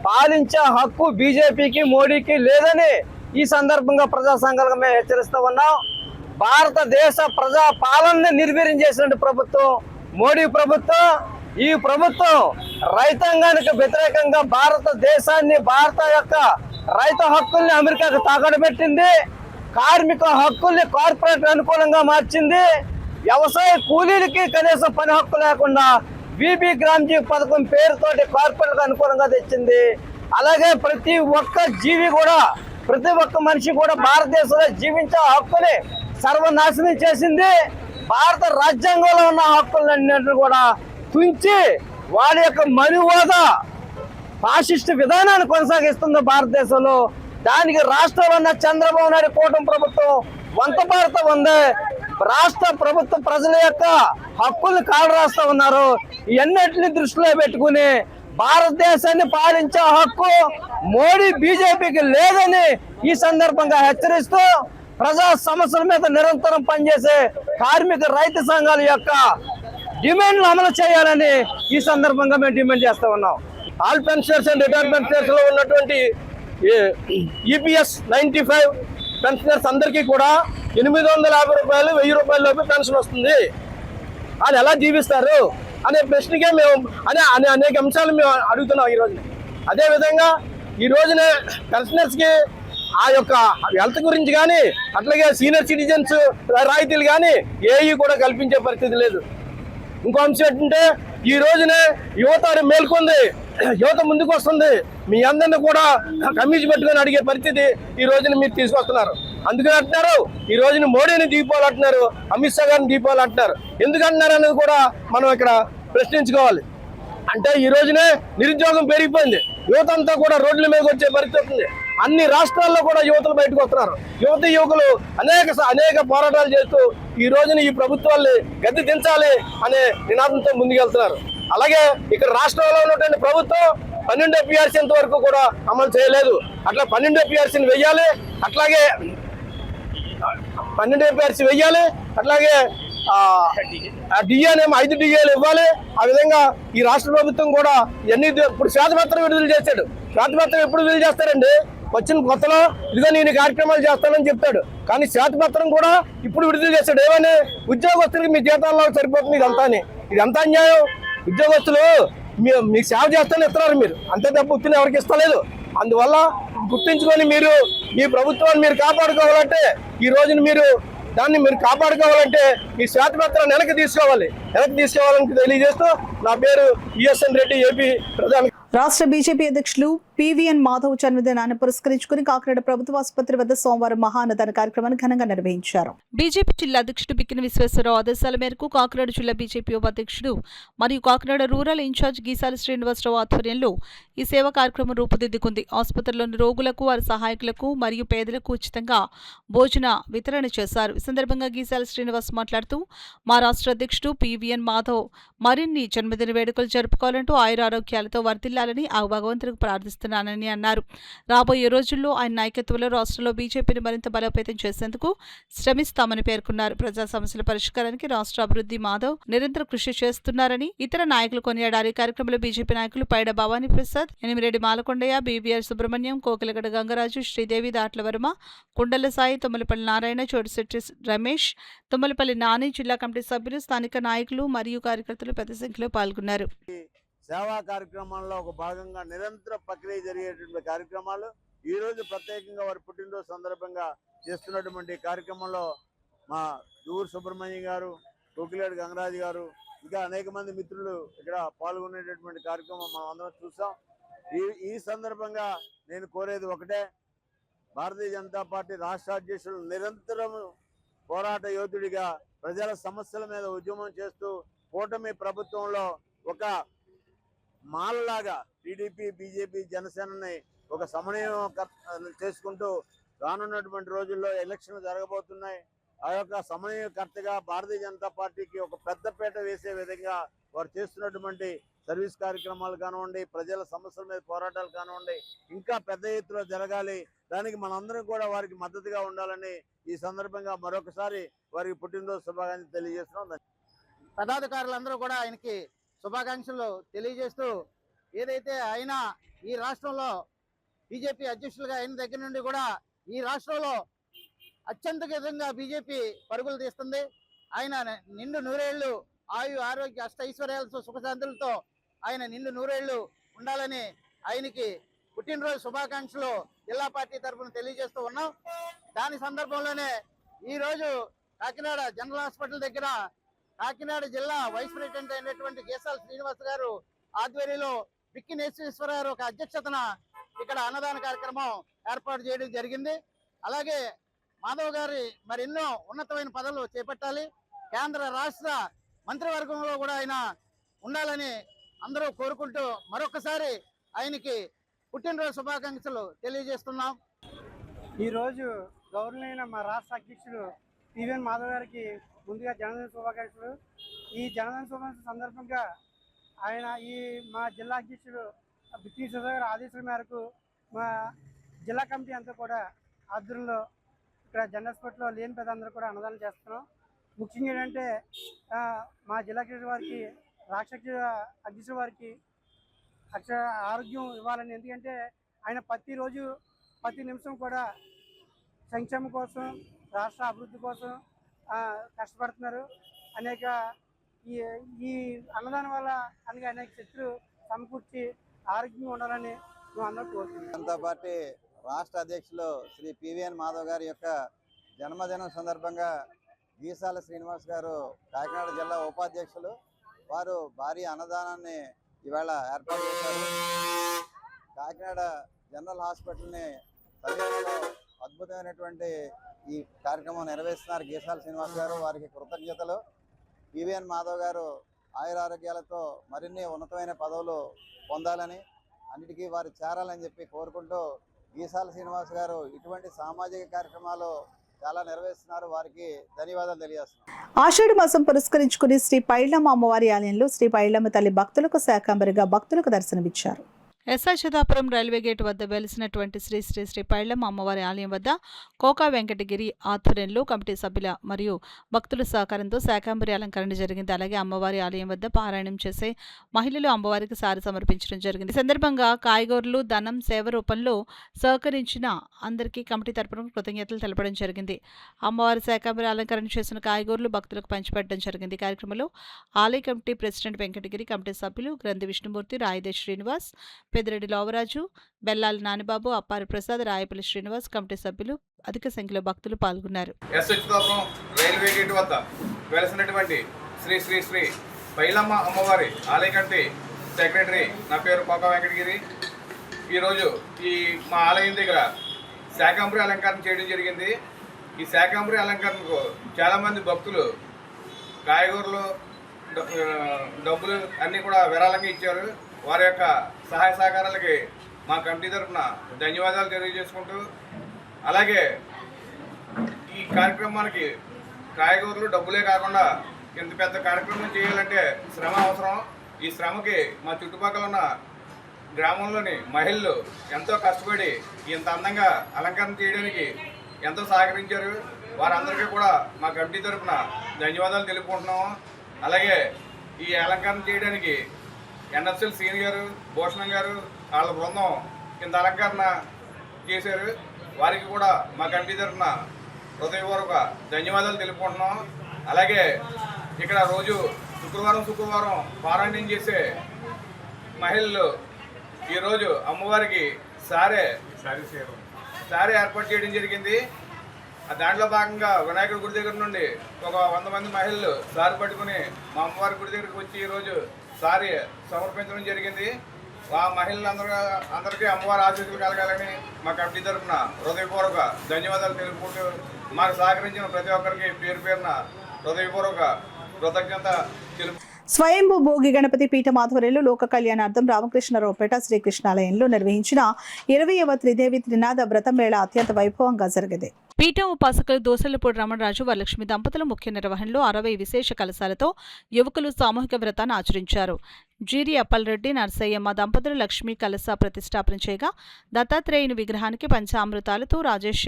పాలించే హక్కు బీజేపీకి మోడీకి లేదని ఈ సందర్భంగా ప్రజా సంఘాలుగా మేము హెచ్చరిస్తూ ఉన్నాం. భారతదేశ ప్రజా పాలనని నిర్వీర్యం చేసిన ప్రభుత్వం మోడీ ప్రభుత్వం. ఈ ప్రభుత్వం రైతాంగానికి వ్యతిరేకంగా భారతదేశాన్ని భారత యొక్క రైతు హక్కుల్ని అమెరికాకు తాకట్టు పెట్టింది. కార్మిక హక్కుల్ని కార్పొరేట్ అనుకూలంగా మార్చింది. వ్యవసాయ కూలీలకి కనీసం పని హక్కు లేకుండా బీబీ గ్రామ్జీ పథకం పేరుతోటి కార్పొరేట్ అనుకూలంగా తెచ్చింది. అలాగే ప్రతి ఒక్క జీవి కూడా ప్రతి ఒక్క మనిషి కూడా భారతదేశంలో జీవించే హక్కుని సర్వనాశనం చేసింది. భారత రాజ్యాంగంలో ఉన్న హక్కులన్నింటినీ కూడా తుంచి వాళ్ళ యొక్క మనువాద ఫాసిస్ట్ విధానాన్ని కొనసాగిస్తుంది భారతదేశంలో. దానికి రాష్ట్రంలో ఉన్న చంద్రబాబు నాయుడు కూటమి ప్రభుత్వం వంతపాడుతూ ఉంది. రాష్ట్ర ప్రభుత్వం ప్రజల యొక్క హక్కుల్ని కాలు రాస్తూ ఉన్నారు. ఇవన్నిటిని దృష్టిలో పెట్టుకుని భారతదేశాన్ని పాలించే హక్కు మోడీ బీజేపీకి లేదని ఈ సందర్భంగా హెచ్చరిస్తూ ప్రజా సమస్యల మీద నిరంతరం పనిచేసే కార్మిక రైతు సంఘాల యొక్క డిమాండ్లు అమలు చేయాలని ఈ సందర్భంగా మేము డిమాండ్ చేస్తూ ఉన్నాం. All pensioners and retired pensioners లో ఉన్నటువంటి ఈపీఎస్ 95 పెన్షనర్స్ అందరికీ కూడా 850 రూపాయలు 1000 రూపాయల లోపు పెన్షన్ వస్తుంది. వాళ్ళు ఎలా జీవిస్తారు అనే ప్రశ్నకే మేము అనేక అంశాలు మేము అడుగుతున్నాం ఈ రోజున. అదేవిధంగా ఈ రోజున పెన్షనర్స్కి ఆ యొక్క హెల్త్ గురించి కానీ అట్లాగే సీనియర్ సిటిజన్స్ రాయితీలు కానీ ఏవి కూడా కల్పించే పరిస్థితి లేదు. ఇంకో అంశం ఏంటంటే ఈ రోజునే యువత మేల్కొంది, యువత ముందుకు వస్తుంది. మీ అందరిని కూడా కమిషన్ పెట్టుకొని అడిగే పరిస్థితి ఈ రోజున మీరు తీసుకొస్తున్నారు. అందుకని అంటున్నారు ఈ రోజున మోడీని దిగిపోవాలంటున్నారు, అమిత్ షా గారిని దిగిపోవాలంటున్నారు. ఎందుకంటున్నారు అనేది కూడా మనం ఇక్కడ ప్రశ్నించుకోవాలి. అంటే ఈ రోజునే నిరుద్యోగం పెరిగిపోయింది. యువత అంతా కూడా రోడ్ల మీదకి వచ్చే పరిస్థితి ఉంది. అన్ని రాష్ట్రాల్లో కూడా యువతలు బయటకు వస్తున్నారు. యువకులు అనేక పోరాటాలు చేస్తూ ఈ రోజున ఈ ప్రభుత్వాన్ని గద్దె దించాలి అనే నినాదంతో ముందుకెళ్తున్నారు. అలాగే ఇక్కడ రాష్ట్రంలో ఉన్నటువంటి ప్రభుత్వం 12వ PRC వరకు కూడా అమలు చేయలేదు. అట్లా 12వ PRCని వెయ్యాలి, అట్లాగే 12వ PRC వెయ్యాలి, అట్లాగే డిఏనేమో 5 డిఏలు ఇవ్వాలి. ఆ విధంగా ఈ రాష్ట్ర ప్రభుత్వం కూడా ఎన్ని ఇప్పుడు శ్వేతపత్రం విడుదల చేశాడు. శ్వేతపత్రం ఎప్పుడు విడుదల చేస్తారండి? వచ్చిన కొత్తలో ఇదిగో నేను కార్యక్రమాలు చేస్తానని చెప్తాడు, కానీ శ్వేతపత్రం కూడా ఇప్పుడు విడుదల చేశాడు. ఏమని? ఉద్యోగస్తులకి మీ జీతాల్లో సరిపోతుంది ఇదంతా. అన్యాయం. ఉద్యోగస్తులు మీకు సేవ చేస్తానే ఇస్తున్నారు మీరు, అంతే తప్ప ఉత్తిని ఎవరికి ఇస్తలేదు. అందువల్ల గుర్తించుకొని మీరు ఈ ప్రభుత్వాన్ని మీరు కాపాడుకోవాలంటే, ఈ రోజున మీరు దాన్ని మీరు కాపాడుకోవాలంటే మీ శ్వేతపత్రాన్ని వెనక్కి తీసుకోవాలని తెలియజేస్తూ నా పేరు ఈఎస్ఎన్ రెడ్డి, ఏపీ ప్రధాన. రాష్ట్ర బీజేపీ అధ్యక్షులు పివిఎన్ మాధవ్ జన్మదినాన్ని పురస్కరించుకుని కాకినాడ ప్రభుత్వ ఆసుపత్రి వద్ద సోమవారం మహాన్నదాన కార్యక్రమాన్ని ఘనంగా నిర్వహించారు. బీజేపీ జిల్లా అధ్యక్షుడు బిక్కిన విశ్వేశ్వరరావు ఆదేశాల మేరకు కాకినాడ జిల్లా బీజేపీ ఉపాధ్యక్షుడు మరియు కాకినాడ రూరల్ ఇన్ఛార్జ్ గీసాల శ్రీనివాసరావు ఆధ్వర్యంలో ఈ సేవా కార్యక్రమం రూపుదిద్దుకుంది. ఆసుపత్రిలోని రోగులకు, వారి సహాయకులకు మరియు పేదలకు ఉచితంగా భోజన వితరణ చేశారు. ఈ సందర్భంగా గీసాల శ్రీనివాస్ మాట్లాడుతూ, మా రాష్ట్ర అధ్యక్షుడు పివిఎన్ మాధవ్ మరిన్ని జన్మదిన వేడుకలు జరుపుకోవాలంటూ ఆయురారోగ్యాలతో వర్ధిల్లాలని ఆ భగవంతుడికి ప్రార్థిస్తున్నానని అన్నారు. రాబోయే రోజుల్లో ఆయన నాయకత్వంలో రాష్ట్రంలో బీజేపీని మరింత బలోపేతం చేసేందుకు శ్రమిస్తామని పేర్కొన్నారు. ప్రజా సమస్యల పరిష్కారానికి రాష్ట్ర అభివృద్ధి మాధవ్ నిరంతర కృషి చేస్తున్నారని ఇతర నాయకులు కొనియాడారు. ఈ కార్యక్రమంలో బీజేపీ నాయకులు పైడ భవానీ ప్రసాద్, ఎనిమిరెడ్డి మాలకొండయ్య, బీవీఆర్ సుబ్రహ్మణ్యం, కోకిలగడ గంగరాజు, శ్రీదేవి, దాట్ల వర్మ, కుండల సాయి, తుమ్మలపల్లి నారాయణ, చోటిశెట్టి రమేష్, తుమ్మలపల్లి నాని, జిల్లా కమిటీ సభ్యులు, స్థానిక నాయకులు మరియు కార్యకర్తలు పెద్ద సంఖ్యలో పాల్గొన్నారు. సేవా కార్యక్రమాల్లో ఒక భాగంగా నిరంతర ప్రక్రియ జరిగేటువంటి కార్యక్రమాలు ఈ రోజు ప్రత్యేకంగా వారి పుట్టినరోజు సందర్భంగా చేస్తున్నటువంటి కార్యక్రమంలో మా దూర్ సుబ్రహ్మణ్యం గారు, కోకిలేడు గంగరాజు గారు, ఇంకా అనేక మంది మిత్రులు ఇక్కడ పాల్గొనేటటువంటి కార్యక్రమం మనం అందరం చూసాం. ఈ సందర్భంగా నేను కోరేది ఒకటే, భారతీయ జనతా పార్టీ రాష్ట్ర అధ్యక్షులు నిరంతరం పోరాట యోధుడిగా ప్రజల సమస్యల మీద ఉద్యమం చేస్తూ కూటమి ప్రభుత్వంలో ఒక మాలలాగా టీడీపీ, బీజేపీ, జనసేనని ఒక సమన్వయం చేసుకుంటూ రానున్నటువంటి రోజుల్లో ఎలక్షన్లు జరగబోతున్నాయి. ఆ యొక్క సమన్వయకర్తగా భారతీయ జనతా పార్టీకి ఒక పెద్దపీట వేసే విధంగా వారు చేస్తున్నటువంటి సర్వీస్ కార్యక్రమాలు కానివ్వండి, ప్రజల సమస్యల మీద పోరాటాలు కానివ్వండి, ఇంకా పెద్ద ఎత్తులో జరగాలి. దానికి మనందరం కూడా వారికి మద్దతుగా ఉండాలని ఈ సందర్భంగా మరొకసారి వారికి పుట్టినరోజు శుభాకాంక్షలు తెలియజేస్తున్నాం. పదాధికారులందరూ కూడా ఆయనకి శుభాకాంక్షలు తెలియజేస్తూ, ఏదైతే ఆయన ఈ రాష్ట్రంలో బీజేపీ అధ్యక్షులుగా అయిన దగ్గర నుండి కూడా ఈ రాష్ట్రంలో అత్యంతగా బీజేపీ పరుగులు తీస్తుంది. ఆయన నిండు నూరేళ్లు ఆయు ఆరోగ్య అష్టైశ్వర్యాలతో సుఖశాంతులతో ఆయన నిండు నూరేళ్లు ఉండాలని ఆయనకి పుట్టినరోజు శుభాకాంక్షలు జిల్లా పార్టీ తరఫున తెలియజేస్తూ ఉన్నాం. దాని సందర్భంలోనే ఈరోజు కాకినాడ జనరల్ హాస్పిటల్ దగ్గర కాకినాడ జిల్లా వైస్ ప్రెసిడెంట్ అయినటువంటి గీసాల శ్రీనివాస్ గారు ఆధ్వర్యంలో బిక్కిన విశ్వేశ్వరరావు ఒక అధ్యక్షతన ఇక్కడ అన్నదాన కార్యక్రమం ఏర్పాటు చేయడం జరిగింది. అలాగే మాధవ్ గారి మరెన్నో ఉన్నతమైన పదవులు చేపట్టాలి, కేంద్ర రాష్ట్ర మంత్రివర్గంలో కూడా ఆయన ఉండాలని అందరూ కోరుకుంటూ మరొకసారి ఆయనకి పుట్టినరోజు శుభాకాంక్షలు తెలియజేస్తున్నాం. ఈరోజు గౌరవనీయ మా రాష్ట్ర అధ్యక్షుడు పివిఎన్ మాధవ్ గారికి ముందుగా జన్మదిన శుభాకాంక్షలు. ఈ జన్మదిన శుభాకాంక్షల సందర్భంగా ఆయన మా జిల్లా అధ్యక్షుడు బిక్కిన సుధాకర్ గారి ఆదేశాల మేరకు మా జిల్లా కమిటీ అంతా కూడా ఆధ్వర్యంలో ఇక్కడ జనరల్ హాస్పిటల్లో లేని పెద్దందరూ కూడా అన్నదానం చేస్తున్నాం. ముఖ్యంగా ఏంటంటే మా జిల్లా అధ్యక్షుడు వారికి, రాష్ట్ర అధ్యక్షుడు వారికి ఆరోగ్యం ఇవ్వాలని, ఎందుకంటే ఆయన ప్రతిరోజు ప్రతి నిమిషం కూడా సంక్షేమం కోసం, రాష్ట్ర అభివృద్ధి కోసం కష్టపడుతున్నారు. అనేక ఈ అన్నదానం వల్ల అనేక శక్తులు సమకూర్చి ఆరోగ్యంగా ఉండాలని మేము అందరూ కోరుతున్నాం. జనతా పార్టీ రాష్ట్ర అధ్యక్షులు శ్రీ పివిఎన్ మాధవ్ గారి యొక్క జన్మదినం సందర్భంగా గీసాల శ్రీనివాస్ గారు కాకినాడ జిల్లా ఉపాధ్యక్షులు వారు భారీ అన్నదానాన్ని ఇవాళ ఏర్పాటు చేశారు. కాకినాడ జనరల్ హాస్పిటల్ని సరిహద్దులో అద్భుతమైనటువంటి ఈ కార్యక్రమం నిర్వహిస్తున్నారు గీసాల శ్రీనివాస్ గారు. వారికి కృతజ్ఞతలు. పివిఎన్ మాధవ్ గారు ఆయురారోగ్యాలతో మరిన్ని ఉన్నతమైన పదవులు పొందాలని, అన్నిటికీ వారు చేరాలని చెప్పి కోరుకుంటూ గీసాల శ్రీనివాస్ గారు ఇటువంటి సామాజిక కార్యక్రమాలు చాలా నిర్వహిస్తున్నారు. వారికి ధన్యవాదాలు తెలియజేస్తున్నారు. ఆషాఢ మాసం పురస్కరించుకుని శ్రీ పైళ్ళమ్మ అమ్మవారి ఆలయంలో శ్రీ పైళ్ళమ్మ తల్లి భక్తులకు శాకంబరిగా భక్తులకు దర్శనమిచ్చారు. ఎస్ఆర్ చిదాపురం రైల్వే గేట్ వద్ద వెలిసినటువంటి శ్రీ శ్రీ శ్రీ పైళ్ళమ్మ అమ్మవారి ఆలయం వద్ద కోకా వెంకటగిరి ఆధ్వర్యంలో కమిటీ సభ్యుల మరియు భక్తుల సహకారంతో శాకాంబరి అలంకరణ జరిగింది. అలాగే అమ్మవారి ఆలయం వద్ద పారాయణం చేసే మహిళలు అమ్మవారికి సారి సమర్పించడం జరిగింది. ఈ సందర్భంగా కాయగూరలు ధనం సేవ రూపంలో సహకరించిన అందరికీ కమిటీ తరపున కృతజ్ఞతలు తెలపడం జరిగింది. అమ్మవారి శాకాంబరి అలంకరణ చేసిన కాయగూరలు భక్తులకు పంచిపెట్టడం జరిగింది. కార్యక్రమంలో ఆలయ కమిటీ ప్రెసిడెంట్ వెంకటగిరి, కమిటీ సభ్యులు గ్రంథి విష్ణుమూర్తి, రాయిదే శ్రీనివాస్, పెద్దిరెడ్డి లోవరాజు, బెల్లాలి నానిబాబు, అప్పారి ప్రసాద్, రాయపల్లి శ్రీనివాస్, కమిటీ సభ్యులు అధిక సంఖ్యలో భక్తులు పాల్గొన్నారు. రైల్వే గేట్ వద్ద వెలసినటువంటి శ్రీ శ్రీ శ్రీ పైలమ్మ అమ్మవారి ఆలయ కమిటీ సెక్రటరీ, నా పేరు కోకా వెంకటగిరి. ఈరోజు మా ఆలయం దగ్గర శాకాంబరి అలంకరణ చేయడం జరిగింది. ఈ శాకాంబరి అలంకరణకు చాలామంది భక్తులు కాయగూరలు, డబ్బులు అన్నీ కూడా విరాళంగా ఇచ్చారు. వారి యొక్క సహాయ సహకారాలకి మా కమిటీ తరఫున ధన్యవాదాలు తెలియజేసుకుంటూ, అలాగే ఈ కార్యక్రమానికి కాయగూరలు, డబ్బులే కాకుండా ఇంత పెద్ద కార్యక్రమం చేయాలంటే శ్రమ అవసరం. ఈ శ్రమకి మా చుట్టుపక్కల ఉన్న గ్రామంలోని మహిళలు ఎంతో కష్టపడి ఇంత అందంగా అలంకరణ చేయడానికి ఎంతో సహకరించారు. వారందరికీ కూడా మా కమిటీ తరఫున ధన్యవాదాలు తెలుపుకుంటున్నాము. అలాగే ఈ అలంకరణ చేయడానికి ఎన్ఎస్ఎల్ సీని గారు, భూషణం గారు, వాళ్ళ బృందం కింద అలంకరణ చేశారు. వారికి కూడా మా కమిటీ తరఫున హృదయపూర్వక ధన్యవాదాలు తెలుపుకుంటున్నాం. అలాగే ఇక్కడ రోజు శుక్రవారం పారాయణం చేసే మహిళలు ఈరోజు అమ్మవారికి సారీ ఏర్పాటు చేయడం జరిగింది. దాంట్లో భాగంగా వినాయకుడి గుడి దగ్గర నుండి ఒక 100 మంది మహిళలు సారీ పట్టుకుని మా అమ్మవారి గుడి దగ్గరికి వచ్చి ఈరోజు సారీ సమర్పించడం జరిగింది. ఆ మహిళలందరికీ అమ్మవారి ఆశీస్సులు కలగాలని మా కమిటీ తరఫున హృదయపూర్వక ధన్యవాదాలు తెలుపుకుంటూ, మాకు సహకరించిన ప్రతి ఒక్కరికి పేరు పేరున హృదయపూర్వక కృతజ్ఞత తెలుపు. స్వయంభూ భోగి గణపతి పీఠం ఆధ్వర్యంలో లోక కళ్యాణార్థం రామకృష్ణరావుపేట శ్రీకృష్ణాలయంలో నిర్వహించిన 20వ త్రిదేవి త్రినాథ వ్రతం మేళ అత్యంత వైభవంగా జరిగింది. పీఠం ఉపాసకులు దోసలపూడి రమణరాజు, వరలక్ష్మి దంపతుల ముఖ్య నిర్వహణలో 60 విశేష కలశాలతో యువకులు సామూహిక వ్రతాన్ని ఆచరించారు. జీరి అప్పలరెడ్డి, నర్సయ్యమ్మ దంపతులు లక్ష్మీ కలశ ప్రతిష్టాపన చేయగా దత్తాత్రేయుని విగ్రహానికి పంచామృతాలతో రాజేష్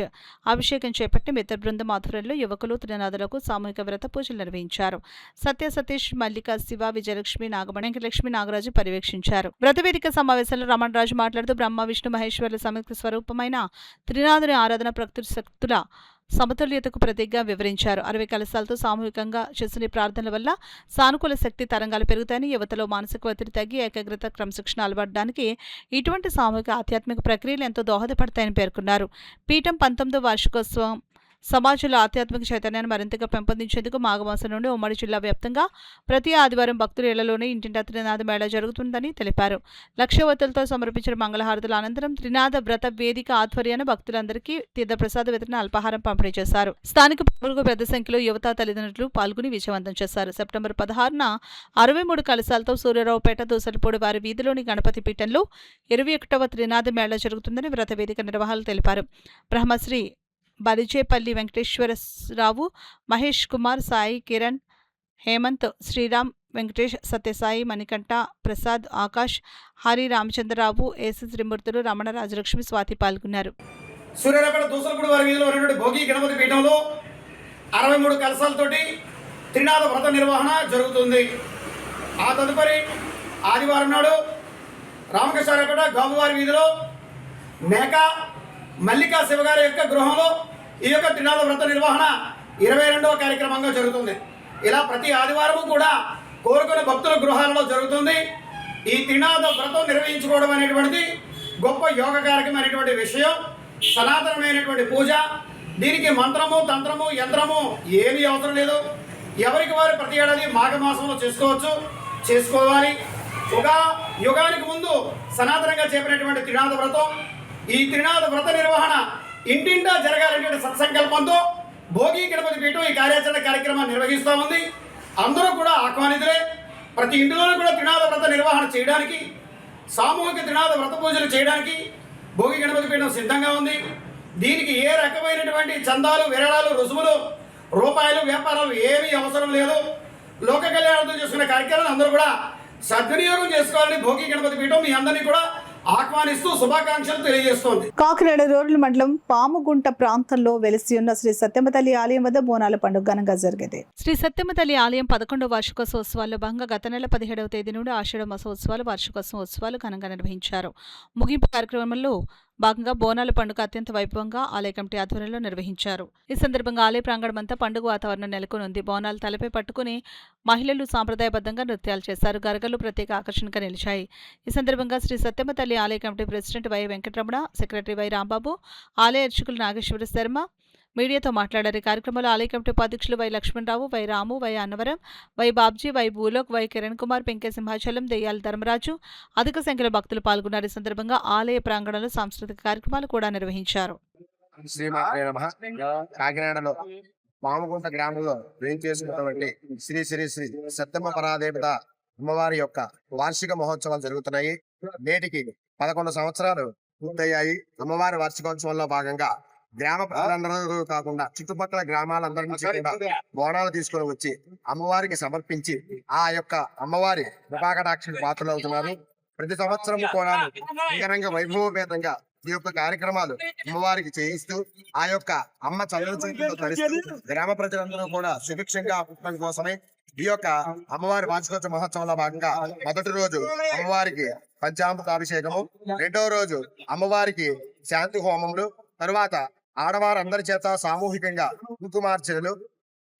అభిషేకం చేపట్టి మిత్ర బృందం ఆధ్వర్యంలో యువకులు త్రినాథులకు సామూహిక వ్రత పూజలు నిర్వహించారు. సత్య సతీష్, మల్లిక, శివ, విజయలక్ష్మి, నాగమణి, లక్ష్మీ నాగరాజు పర్యవేక్షించారు. వ్రతవేదిక సమావేశంలో రమణరాజు మాట్లాడుతూ బ్రహ్మ విష్ణు మహేశ్వరుల సంయుక్త స్వరూపమైన త్రినాథుని ఆరాధన ప్రకృతి శక్తుల సమతుల్యతకు ప్రతీకగా వివరించారు. 60 కలశాలతో సామూహికంగా చేసిన ప్రార్థనల వల్ల సానుకూల శక్తి తరంగాలు పెరుగుతాయని, యువతలో మానసిక ఒత్తిడి తగ్గి ఏకాగ్రత, క్రమశిక్షణ అలవడడానికి ఇటువంటి సామూహిక ఆధ్యాత్మిక ప్రక్రియలు ఎంతో దోహదపడతాయని పేర్కొన్నారు. పీఠం 19వ వార్షికోత్సవం సమాజంలో ఆధ్యాత్మిక చైతన్యాన్ని మరింతగా పెంపొందించేందుకు మాఘమాసం నుండి ఉమ్మడి జిల్లా వ్యాప్తంగా ప్రతి ఆదివారం భక్తుల ఇళ్లలోనే ఇంటింటా త్రినాథ మేళ జరుగుతుందని తెలిపారు. లక్షవత్తులతో సమర్పించిన మంగళహారతుల అనంతరం త్రినాథ వ్రత వేదిక ఆధ్వర్యాన భక్తులందరికీ తీర్థప్రసాద వితరణ, అల్పాహారం పంపిణీ చేశారు. స్థానిక పౌరులకు పెద్ద సంఖ్యలో యువత, తల్లిదండ్రులు పాల్గొని విజయవంతం చేశారు. సెప్టెంబర్ 16న 63 కలశాలతో సూర్యరావుపేట దోసలపూడి వారి వీధిలోని గణపతి పీఠంలో 21వ త్రినాథ మేళ జరుగుతుందని వ్రత వేదిక నిర్వాహకులు తెలిపారు. బ్రహ్మశ్రీ బలిజేపల్లి వెంకటేశ్వరరావు, మహేష్ కుమార్, సాయి కిరణ్, హేమంత్, శ్రీరామ్, వెంకటేష్, సత్యసాయి, మణికంఠ, ప్రసాద్, ఆకాష్, హరి, రామచంద్రరావు, ఏసు త్రిమూర్తులు, రమణ, రాజలక్ష్మి, స్వాతి పాల్గొన్నారు. సూర్యాపేట దూసలపూడి వారి వీధిలో ఉన్నటువంటి భోగి గణపతి పీఠంలో 63 కలశాలతోటి త్రినాథ వ్రత నిర్వహణ జరుగుతుంది. ఆ తదుపరి ఆదివారం నాడు రామకృష్ణారావుపేట గాబువారి వీధిలో మేక మల్లికా శివగారి యొక్క గృహంలో ఈ యొక్క త్రినాథ వ్రత నిర్వహణ 22వ కార్యక్రమంగా జరుగుతుంది. ఇలా ప్రతి ఆదివారము కూడా కోరుకునే భక్తుల గృహాలలో జరుగుతుంది. ఈ త్రినాథ వ్రతం నిర్వహించుకోవడం అనేటువంటిది గొప్ప యోగకారకమైనటువంటి విషయం, సనాతనమైనటువంటి పూజ. దీనికి మంత్రము, తంత్రము, యంత్రము ఏమీ అవసరం లేదు. ఎవరికి వారు ప్రతి ఏడాది మాఘమాసంలో చేసుకోవాలి. యుగానికి ముందు సనాతనంగా చేపట్టినటువంటి త్రినాథ వ్రతం, ఈ త్రినాథ వ్రత నిర్వహణ ఇంటింటా జరగాలనేటువంటి సత్సంకల్పంతో భోగి గణపతి పీఠం ఈ కార్యాచరణ నిర్వహిస్తూ ఉంది. అందరూ కూడా ఆహ్వానితులే. ప్రతి ఇంటిలోనూ కూడా త్రినాథ వ్రత నిర్వహణ చేయడానికి, సామూహిక త్రినాథ వ్రత పూజలు చేయడానికి భోగి గణపతి పీఠం సిద్ధంగా ఉంది. దీనికి ఏ రకమైనటువంటి చందాలు, విరాళాలు, రుసుములు, రూపాయలు, వ్యాపారాలు ఏమీ అవసరం లేదు. లోక కళ్యాణంతో చేసుకునే కార్యక్రమాలు అందరూ కూడా సద్వినియోగం చేసుకోవాలని భోగి గణపతి పీఠం మీ అందరినీ కూడా ఆహ్వానిస్తూ శుభాకాంక్షలు తెలియజేస్తోంది. కాకినాడ రూరల్ మండలం పాముగుంట ప్రాంతంలో వెలిసి ఉన్న శ్రీ సత్యమ్మ తల్లి ఆలయం వద్ద బోనాల పండుగ ఘనంగా జరిగింది. శ్రీ సత్యమ్మ తల్లి ఆలయం 11వ వార్షికోత్సవాల్లో భాగంగా గత నెల 17వ తేదీ నుండి ఆషాఢ మాసోత్సవాలు వార్షికోత్సవాలు ఘనంగా నిర్వహించారు. ముగింపు కార్యక్రమంలో భాగంగా బోనాల పండుగ అత్యంత వైభవంగా ఆలయ కమిటీ ఆధ్వర్యంలో నిర్వహించారు. ఈ సందర్భంగా ఆలయ ప్రాంగణమంతా పండుగ వాతావరణం నెలకొనుంది. బోనాలు తలపై పట్టుకుని మహిళలు సాంప్రదాయబద్ధంగా నృత్యాలు చేశారు. గరగలు ప్రత్యేక ఆకర్షణగా నిలిచాయి. ఈ సందర్భంగా శ్రీ సత్యమ్మ తల్లి ఆలయ committee president Y Venkataramana, secretary Y Rambabu, ఆలయ అర్చకులు నాగేశ్వర శర్మ మీడియాతో మాట్లాడారు. ఈ కార్యక్రమంలో ఆలయ కమిటీ ఉపాధ్యక్షులు Y Lakshmanarao, Y Ramu, Y Annavaram, Y Babji, Y Bhulok, Y Kiran Kumar, Penke Simhachalam, Deyyala Dharmaraju అధిక సంఖ్యలో భక్తులు పాల్గొన్నారు. ఈ సందర్భంగా ఆలయ ప్రాంగణంలో సాంస్కృతిక కార్యక్రమాలు కూడా నిర్వహించారు. కాకినాడలో పాముగుంట గ్రామంలో వేయించేసినటువంటి శ్రీ శ్రీ శ్రీ సత్యమ్మ పరాదేవత అమ్మవారి యొక్క వార్షిక మహోత్సవాలు జరుగుతున్నాయి. నేటికి 11 సంవత్సరాలు పూర్తయ్యాయి. అమ్మవారి వార్షికోత్సవంలో భాగంగా గ్రామ ప్రజలందరూ కాకుండా చుట్టుపక్కల గ్రామాలందరి నుంచి కూడా బోనాలు తీసుకొని వచ్చి అమ్మవారికి సమర్పించి ఆ యొక్క అమ్మవారి కృపాకటాక్షకు పాత్రలు అవుతున్నారు. ప్రతి సంవత్సరం కూడా అంగరంగ వైభవపేతంగా ఈ యొక్క కార్యక్రమాలు అమ్మవారికి చేయిస్తూ ఆ యొక్క అమ్మ చల్లతో తరిస్తూ గ్రామ ప్రజలందరూ కూడా సుభిక్షంగా ఉండడం కోసమే ఈ యొక్క అమ్మవారి వార్షికోత్సవ మహోత్సవంలో భాగంగా మొదటి రోజు అమ్మవారికి పంచామృతాభిషేకము, రెండవ రోజు అమ్మవారికి శాంతి హోమములు, తరువాత ఆడవారందరి చేత సామూహికంగా కుంకుమార్చనలు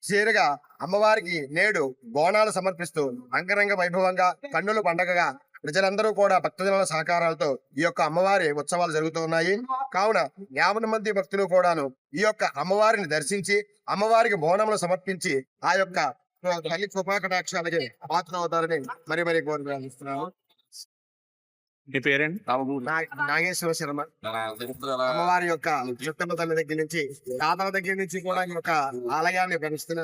చేరుగా అమ్మవారికి నేడు బోనాలు సమర్పిస్తూ అంగరంగ వైభవంగా కన్నుల పండగగా ప్రజలందరూ కూడా భక్తజనుల సహకారాలతో ఈ యొక్క అమ్మవారి ఉత్సవాలు జరుగుతూ ఉన్నాయి. కావున 50 మంది భక్తులు కూడాను ఈ యొక్క అమ్మవారిని దర్శించి అమ్మవారికి బోనములు సమర్పించి ఆ యొక్క తల్లి కృపాకటాక్షాలకి పాత్ర అవుతారని మరి కోరుతున్నాను. మీ పేరేంటి? నాగేశ్వర శర్మ. అమ్మవారి యొక్క సత్యమ్మ తల్లి దగ్గర నుంచి తాతల దగ్గర నుంచి కూడా ఈ యొక్క ఆలయాన్ని పెంచుతున్న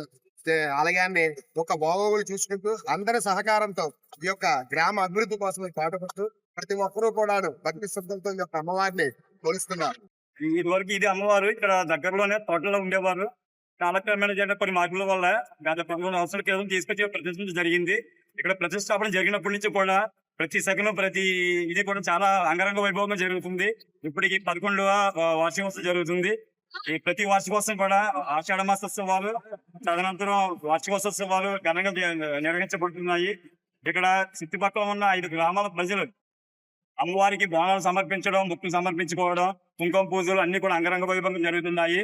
ఆలయాన్ని ఒక బాగోగులు చూసుకుంటూ అందరి సహకారంతో ఈ యొక్క గ్రామ అభివృద్ధి కోసం పాటుపడుతూ ప్రతి ఒక్కరూ కూడా భక్తి శ్రద్ధలతో ఈ యొక్క అమ్మవారిని కొలుస్తున్నారు. ఇదివరకు ఇది అమ్మవారు ఇక్కడ దగ్గరలోనే తోటలో ఉండేవారు. కాలక్రమేణా జరిగిన కొన్ని మార్పుల వల్ల గత 15 సంవత్సరాల క్రితం తీసుకొచ్చి ప్రతిష్ఠ జరిగింది. ఇక్కడ ప్రతిష్టాపన జరిగినప్పటి నుంచి కూడా ప్రతి సెకండ్ ప్రతి ఇది కూడా చాలా అంగరంగ వైభవంగా జరుగుతుంది. ఇప్పటికి 11వ వార్షికోత్సవం జరుగుతుంది. ఈ ప్రతి వార్షికోత్సవం కూడా ఆషాఢ మాసోత్సవాలు, తదనంతరం వార్షికోత్సవాలు ఘనంగా నిర్వహించబడుతున్నాయి. ఇక్కడ చుట్టుపక్కల ఉన్న 5 గ్రామాల ప్రజలు అమ్మవారికి బోనాలు సమర్పించడం, ముక్కులు సమర్పించుకోవడం, కుంకుమ పూజలు అన్ని కూడా అంగరంగ వైభవంగా జరుగుతున్నాయి.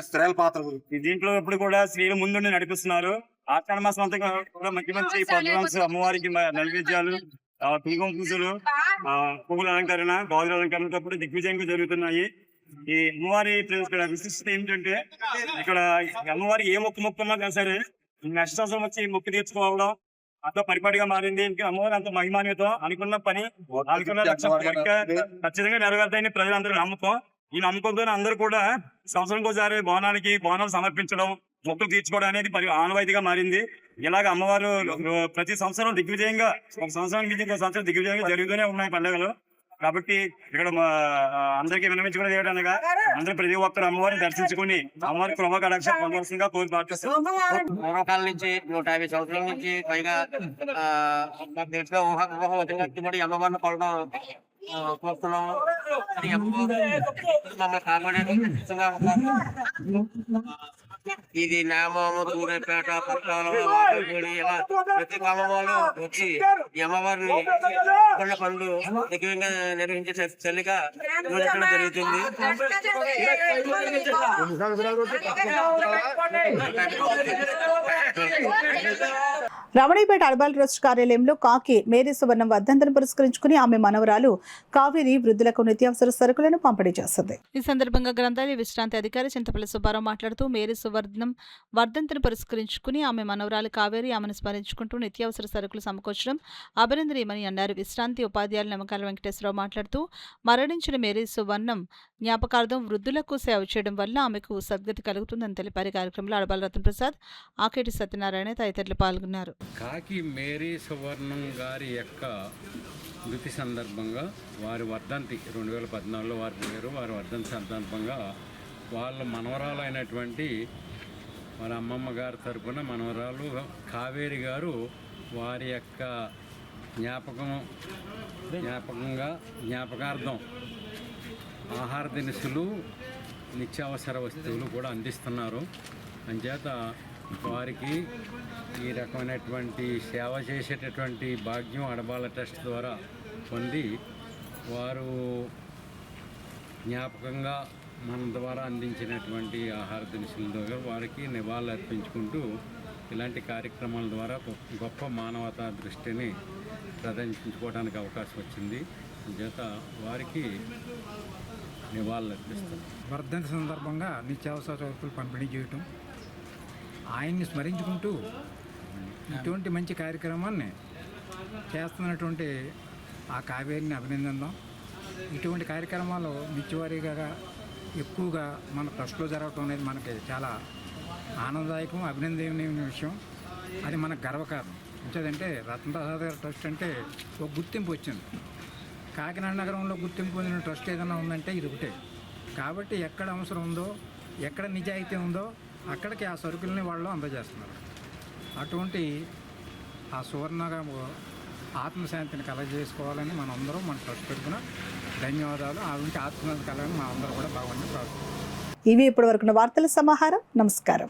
స్త్రీల పాత్ర దీంట్లో ఇప్పుడు కూడా స్త్రీలు ముందుండి నడిపిస్తున్నారు. ఆషాఢ మాసం అంతా కూడా మంచి ప్రోగ్రామ్స్, అమ్మవారికి నైవేద్యాలు, కుంకుమ పూజలు, పువ్వుల అలంకరణ, గాజుల అలంకరణ కూడా దిగ్విజయంగా జరుగుతున్నాయి. ఈ అమ్మవారి విశిష్టత ఏంటంటే ఇక్కడ అమ్మవారి ఏ మొక్కున్నా కానీ సరే నెక్స్ట్ సంవత్సరం వచ్చి మొక్కు తీర్చుకోవడం అంత పరిపాటిగా మారింది. ఇంకా అమ్మవారి అంత మహిమాన్యతో అనుకున్న పని అనుకున్న లక్ష్యం ఖచ్చితంగా నెరవేరుతాయని ప్రజలందరూ నమ్మకం. ఈ నమ్మకంతో అందరూ కూడా సంవత్సరంకి ఒకసారి బోనాలు సమర్పించడం, మొక్కులు తీర్చుకోవడం అనేది ఆనవాయితీగా మారింది. ఇలాగ అమ్మవారు ప్రతి సంవత్సరం దిగ్విజయంగా, ఒక సంవత్సరానికి ఇంకో సంవత్సరం దిగ్విజయంగా జరుగుతూనే ఉన్నాయి పండుగలు. కాబట్టి ఇక్కడ అందరికీ విన్నవించుకునేది ఏంటనగా అందరూ ప్రతి ఒక్కరు అమ్మవారిని దర్శించుకుని అమ్మవారి కృపా కటాక్షం పొందవలసిందిగా కోరి ప్రార్థిస్తారు. పూర్వకాల నుంచి 150 సంవత్సరాల నుంచి పైగా ఊహ అమ్మవారిని కొనడం చూస్తున్నాం. ఇది నామము, సూర్యపేట, పట్టాలు, ఇలా ప్రతి గ్రామంలో వచ్చి అమ్మవారిని కొండ పనులు దిగ్విజయంగా నిర్వహించే తల్లిగా నిర్వహించడం జరుగుతుంది. రమణీపేట అర్బల్ ట్రస్ట్ కార్యాలయంలో కాకి మేరీ సువర్ణం వర్ధంతిని పురస్కరించుకుని ఆమె మనవరాలు కావేరి వృద్ధులకు నిత్యావసర సరుకులను పంపిణీ చేస్తుంది. ఈ సందర్భంగా గ్రంథాలయ విశ్రాంతి అధికారి చింతపల్లి సుబ్బారావు మాట్లాడుతూ మేరీ సువర్ణం వర్ధంతిని పురస్కరించుకుని ఆమె మనవరాలు కావేరి ఆమెను స్మరించుకుంటూ నిత్యావసర సరుకులు సమకూర్చడం అభినందనీయమని అన్నారు. విశ్రాంతి ఉపాధ్యాయులు నమ్మకాల వెంకటేశ్వరరావు మాట్లాడుతూ మరణించిన మేరీ సువర్ణం జ్ఞాపకార్థం వృద్ధులకు సేవ చేయడం వల్ల ఆమెకు సద్గతి కలుగుతుందని తెలిపారు. కార్యక్రమంలో అడబాల రత్నప్రసాద్, ఆకేటి సత్యనారాయణ తదితరులు పాల్గొన్నారు. కాకి మేరీ సువర్ణం గారి యొక్క మృతి సందర్భంగా వారి వర్ధంతి 2014లో వారు పోయారు. వారి వర్ధంతి సందర్భంగా వాళ్ళ మనవరాలు అయినటువంటి వాళ్ళ అమ్మమ్మ గారి తరపున మనవరాలు కావేరి గారు వారి యొక్క జ్ఞాపకార్థం ఆహార దినుసులు, నిత్యావసర వస్తువులు కూడా అందిస్తున్నారు. అంచేత వారికి ఈ రకమైనటువంటి సేవ చేసేటటువంటి భాగ్యం అడబాల ట్రస్ట్ ద్వారా పొంది వారు జ్ఞాపకంగా మన ద్వారా అందించినటువంటి ఆహార దినుసుల ద్వారా వారికి నివాళులు అర్పించుకుంటూ ఇలాంటి కార్యక్రమాల ద్వారా గొప్ప మానవతా దృష్టిని ప్రదర్శించుకోవడానికి అవకాశం వచ్చింది. చేత వారికి నివాళులు అర్పిస్తాం. వర్ధంతి సందర్భంగా నిత్యావసర సరుకులు పంపిణీ చేయటం, ఆయన్ని స్మరించుకుంటూ ఇటువంటి మంచి కార్యక్రమాన్ని చేస్తున్నటువంటి ఆ కావేరిని అభినందిద్దాం. ఇటువంటి కార్యక్రమాలు నిత్యవారీగా ఎక్కువగా మన ట్రస్ట్లో జరగటం అనేది మనకి చాలా ఆనందదాయకం, అభినందనీయ విషయం. అది మనకు గర్వకారణం. ఎందుకంటే రత్నప్రసాద్ గారి ట్రస్ట్ అంటే ఒక గుర్తింపు వచ్చింది. కాకినాడ నగరంలో గుర్తింపు పొందిన ట్రస్ట్ ఏదైనా ఉందంటే ఇది ఒకటే. కాబట్టి ఎక్కడ అవసరం ఉందో, ఎక్కడ నిజాయితీ ఉందో అక్కడికి ఆ సరుకుల్ని వాళ్ళు అందజేస్తున్నారు. అటువంటి ఆ సువర్ణగా ఆత్మశాంతిని కలగజేసుకోవాలని మనందరం మన ట్రస్ట్ తరపున ధన్యవాదాలు. ఆ నుంచి ఆత్మశాంతి కలగని మా అందరూ కూడా బాగుంది ప్రార్థన. ఇవి ఇప్పటి వరకున్న వార్తల సమాహారం. నమస్కారం.